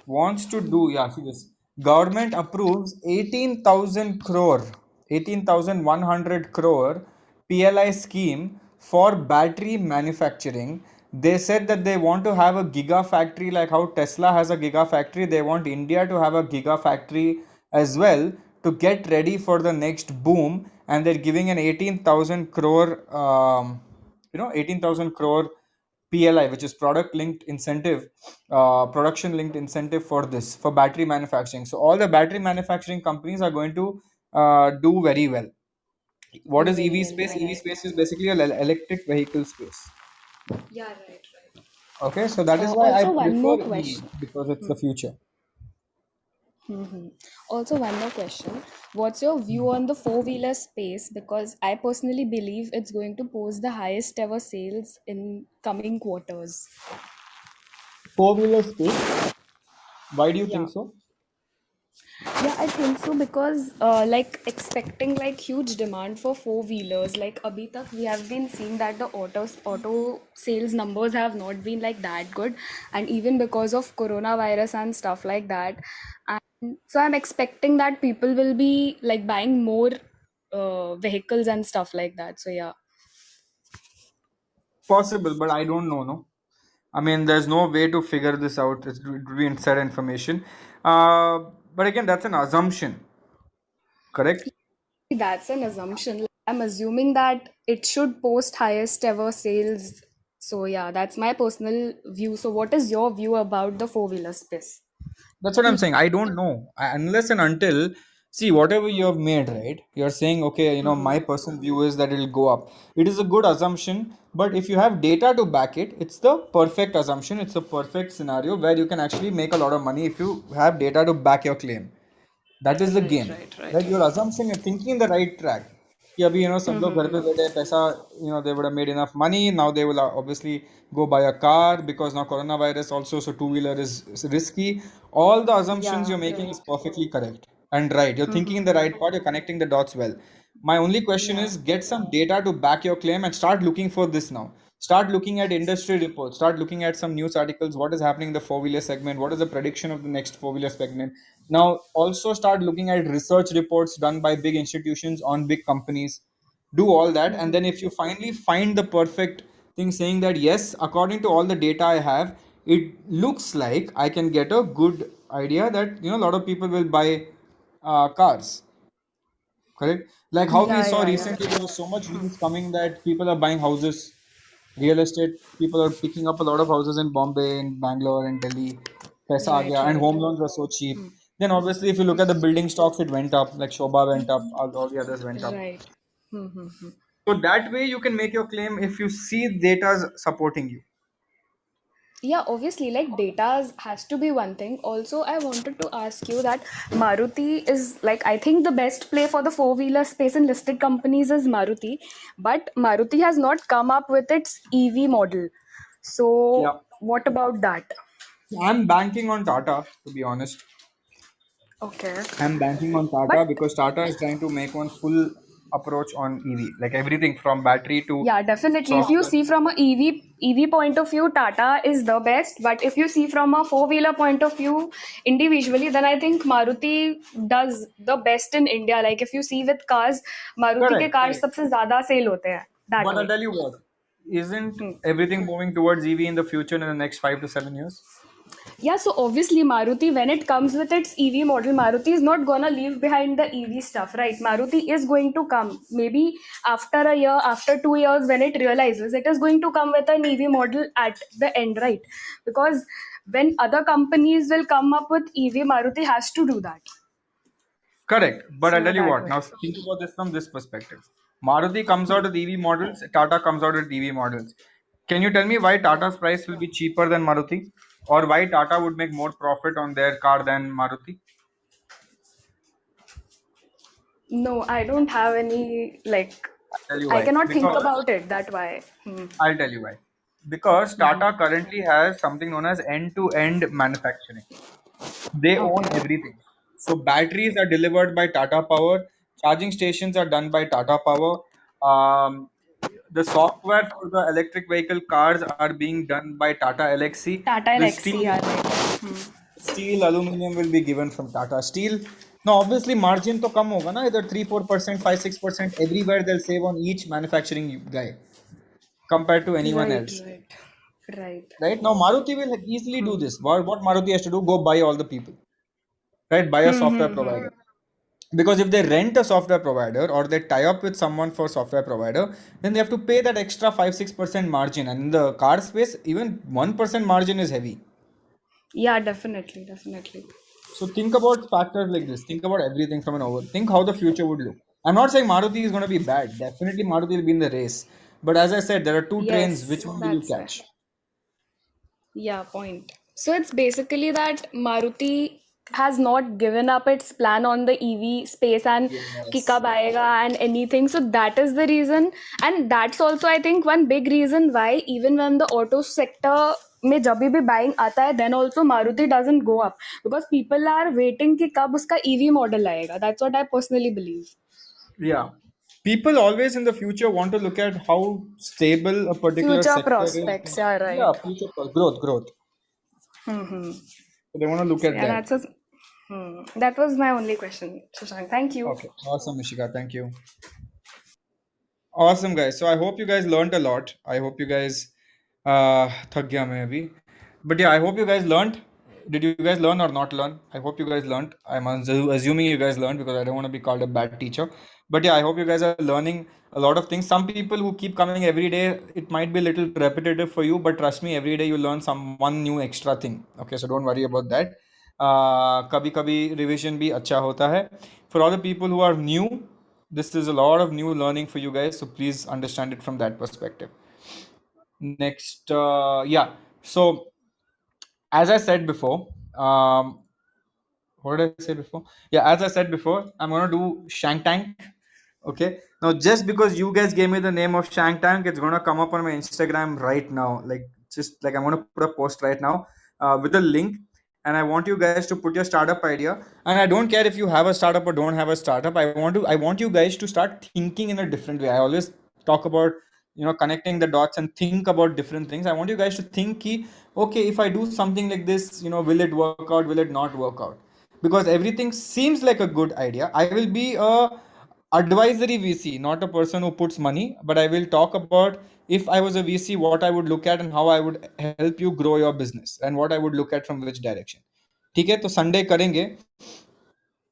Speaker 1: wants to do, yeah, see this. Government approves 18,000 crore, 18,100 crore PLI scheme for battery manufacturing. They said that they want to have a gigafactory like how Tesla has a gigafactory. They want India to have a gigafactory as well to get ready for the next boom. And they're giving an 18,000 crore, 18,000 crore PLI, which is production linked incentive for this for battery manufacturing. So all the battery manufacturing companies are going to do very well. What
Speaker 6: Do
Speaker 1: is
Speaker 6: very
Speaker 1: EV
Speaker 6: well.
Speaker 1: space?
Speaker 6: Yeah,
Speaker 1: EV
Speaker 6: right.
Speaker 1: space is basically an electric vehicle space.
Speaker 6: Yeah, right, right.
Speaker 1: Okay, so that is why I
Speaker 6: Also, one more
Speaker 1: prefer EV
Speaker 6: question.
Speaker 1: because it's the future.
Speaker 6: Hmm. Also, one more question. What's your view on the four-wheeler space? Because I personally believe it's going to post the highest ever sales in coming quarters.
Speaker 1: Four-wheeler space. Why do you think
Speaker 6: Yeah.
Speaker 1: so?
Speaker 6: Yeah, I think so because like expecting like huge demand for four wheelers. Like abhi tak we have been seeing that the auto sales numbers have not been like that good, and even because of coronavirus and stuff like that. And so I'm expecting that people will be like buying more vehicles and stuff like that. So yeah.
Speaker 1: Possible, but I don't know. No, I mean, there's no way to figure this out. It would be inside information. But again, that's an assumption, correct?
Speaker 6: That's an assumption. Like, I'm assuming that it should post highest ever sales. So yeah, that's my personal view. So what is your view about the four wheeler space?
Speaker 1: That's what I'm saying. I don't know unless and until see whatever you have made, right? You're saying, okay, my personal view is that it'll go up. It is a good assumption, but if you have data to back it, it's the perfect assumption. It's a perfect scenario where you can actually make a lot of money if you have data to back your claim. That is the
Speaker 6: Right,
Speaker 1: game,
Speaker 6: right, right.
Speaker 1: right? Your assumption, you're thinking in the right track. कि अभी सब लोग घर पे बैठे हैं, पैसा they would have made enough money. Now they will obviously go buy a car because now coronavirus also, so two-wheeler is risky. All the assumptions
Speaker 6: Yeah,
Speaker 1: you're making is
Speaker 6: right.
Speaker 1: perfectly correct and right. You're thinking in the right part, you're connecting the dots well. My only question
Speaker 6: Yeah.
Speaker 1: is get some data to back your claim and start looking for this now. Start looking at industry reports, start looking at some news articles, what is happening in the four-wheeler segment, what is the prediction of the next four-wheeler segment. Now also start looking at research reports done by big institutions on big companies. Do all that, and then if you finally find the perfect thing saying that yes, according to all the data I have, it looks like I can get a good idea that a lot of people will buy cars, correct? Like how we
Speaker 6: Yeah,
Speaker 1: saw
Speaker 6: yeah, yeah.
Speaker 1: recently, there was so much news coming that people are buying houses, real estate. People are picking up a lot of houses in Bombay, in Bangalore, and Delhi. Paisa aa
Speaker 6: Right,
Speaker 1: gaya, and
Speaker 6: right.
Speaker 1: home loans were so cheap. Then obviously, if you look at the building stocks, it went up. Like Shobha went up, all the others went up.
Speaker 6: Right. Hmm.
Speaker 1: So that way, you can make your claim if you see data supporting you.
Speaker 6: Yeah, obviously, like data has to be one thing. Also, I wanted to ask you that Maruti is like, I think the best play for the four wheeler space in listed companies is Maruti, but Maruti has not come up with its EV model. So,
Speaker 1: Yeah,
Speaker 6: what about that?
Speaker 1: I'm banking on Tata, to be honest.
Speaker 6: Okay.
Speaker 1: I'm banking on
Speaker 6: But
Speaker 1: Tata because Tata is trying to make one full approach on EV, like everything from battery to
Speaker 6: yeah, definitely. If you
Speaker 1: software.
Speaker 6: see from a EV point of view, Tata is the best. But if you see from a four wheeler point of view, individually, then I think Maruti does the best in India. Like if you see with cars, Maruti के
Speaker 1: Correct,
Speaker 6: cars
Speaker 1: correct.
Speaker 6: सबसे ज़्यादा sale होते हैं that
Speaker 1: But I'll
Speaker 6: way.
Speaker 1: tell you what, isn't
Speaker 6: Hmm.
Speaker 1: everything moving towards EV in the future in the next 5 to 7 years?
Speaker 6: Yeah, so obviously Maruti, when it comes with its EV model, Maruti is not gonna leave behind the EV stuff, right? Maruti is going to come. Maybe after a year, after 2 years, when it realizes it is going to come with an EV model at the end, right? Because when other companies will come up with EV, Maruti has to do that.
Speaker 1: Correct. But I'll
Speaker 6: So
Speaker 1: tell you
Speaker 6: that
Speaker 1: what,
Speaker 6: way.
Speaker 1: now think about this from this perspective. Maruti comes out with EV models, Tata comes out with EV models. Can you tell me why Tata's price will be cheaper than Maruti? Or why Tata would make more profit on their car than Maruti?
Speaker 6: No, I don't have any like
Speaker 1: I'll tell you
Speaker 6: I
Speaker 1: why.
Speaker 6: cannot think
Speaker 1: Because
Speaker 6: about it. That why.
Speaker 1: I'll tell you why. Because Tata currently has something known as end-to-end manufacturing. They own
Speaker 6: Okay.
Speaker 1: everything. So batteries are delivered by Tata Power. Charging stations are done by Tata Power. The software for the electric vehicle cars are being done by Tata Elxsi.
Speaker 6: Tata
Speaker 1: The
Speaker 6: Elxsi,
Speaker 1: steel,
Speaker 6: yeah, right.
Speaker 1: aluminum will be given from Tata Steel. Now, obviously, margin to come hoga na, either 3-4%, 5-6% everywhere they'll save on each manufacturing guy compared to anyone
Speaker 6: Right,
Speaker 1: else.
Speaker 6: right, right.
Speaker 1: Right now, Maruti will easily do this. What Maruti has to do, go buy all the people, right? Buy a software provider. Because if they rent a software provider or they tie up with someone for software provider, then they have to pay that extra 5-6% margin. And in the car space, even 1% margin is heavy.
Speaker 6: Yeah, definitely, definitely.
Speaker 1: So think about factors like this. Think about everything from an over. Think how the future would look. I'm not saying Maruti is going to be bad. Definitely Maruti will be in the race. But as I said, there are two trains.
Speaker 6: Yes,
Speaker 1: Which one will you
Speaker 6: that's there.
Speaker 1: catch?
Speaker 6: Yeah, point. So it's basically that Maruti has not given up its plan on the EV space and कि
Speaker 1: Yes.
Speaker 6: कब आएगा and anything. So that is the reason, and that's also I think one big reason why even when the auto sector में जब भी buying आता है, then also Maruti doesn't go up because people are waiting कि कब उसका EV model आएगा. That's what I personally believe.
Speaker 1: Yeah. People always in the future want to look at how stable a particular
Speaker 6: Future
Speaker 1: sector is.
Speaker 6: prospects, yeah,
Speaker 1: Yeah,
Speaker 6: right.
Speaker 1: future growth.
Speaker 6: Mm-hmm.
Speaker 1: So they want to look
Speaker 6: So
Speaker 1: at
Speaker 6: yeah,
Speaker 1: that.
Speaker 6: that was my only question, Shashank. Thank you.
Speaker 1: Okay. Awesome, Mishika. Thank you. Awesome, guys. So I hope you guys learned a lot. I hope you guys thak gaya main abhi. But yeah, I hope you guys learned. Did you guys learn or not learn? I hope you guys learned. I'm assuming you guys learned because I don't want to be called a bad teacher. But yeah, I hope you guys are learning a lot of things. Some people who keep coming every day, it might be a little repetitive for you, but trust me, every day you learn some one new extra thing. Okay, so don't worry about that. कभी कभी revision भी अच्छा होता है. For all the people who are new, this is a lot of new learning for you guys, so please understand it from that perspective. Next, yeah. So as I said before, what did I say before? Yeah, as I said before, I'm gonna do Shank Tank. Okay. Now, just because you guys gave me the name of Shank Tank, it's gonna come up on my Instagram right now. Like, just like I'm gonna put a post right now with a link, and I want you guys to put your startup idea. And I don't care if you have a startup or don't have a startup. I want you guys to start thinking in a different way. I always talk about connecting the dots and think about different things. I want you guys to think ki, okay, if I do something like this, will it work out, will it not work out? Because everything seems like a good idea. I will be a advisory VC, not a person who puts money, but I will talk about if I was a VC, what I would look at and how I would help you grow your business and what I would look at from which direction. ठीक है, तो Sunday करेंगे.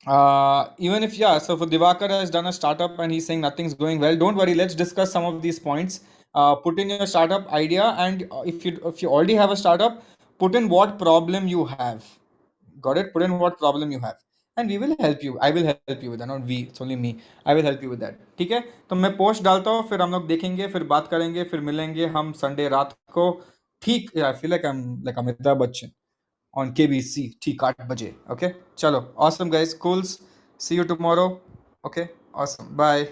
Speaker 1: Even if, yeah, so for Divakar has done a startup and he's saying nothing's going well, don't worry, let's discuss some of these points. Put in your startup idea, and if you already have a startup, put in what problem you have. Got it? Put in what problem you have, and we will help you. I will help you with that, not we, it's only me. I will help you with that. ठीक है, तो मैं post डालता हूँ, फिर हम लोग देखेंगे, फिर बात करेंगे, फिर मिलेंगे हम संडे रात को. ठीक, I feel like I'm like Amitabh Bachchan on KBC, ठीक 8 बजे. Okay, चलो, awesome guys, cools. See you tomorrow. Okay, awesome. Bye.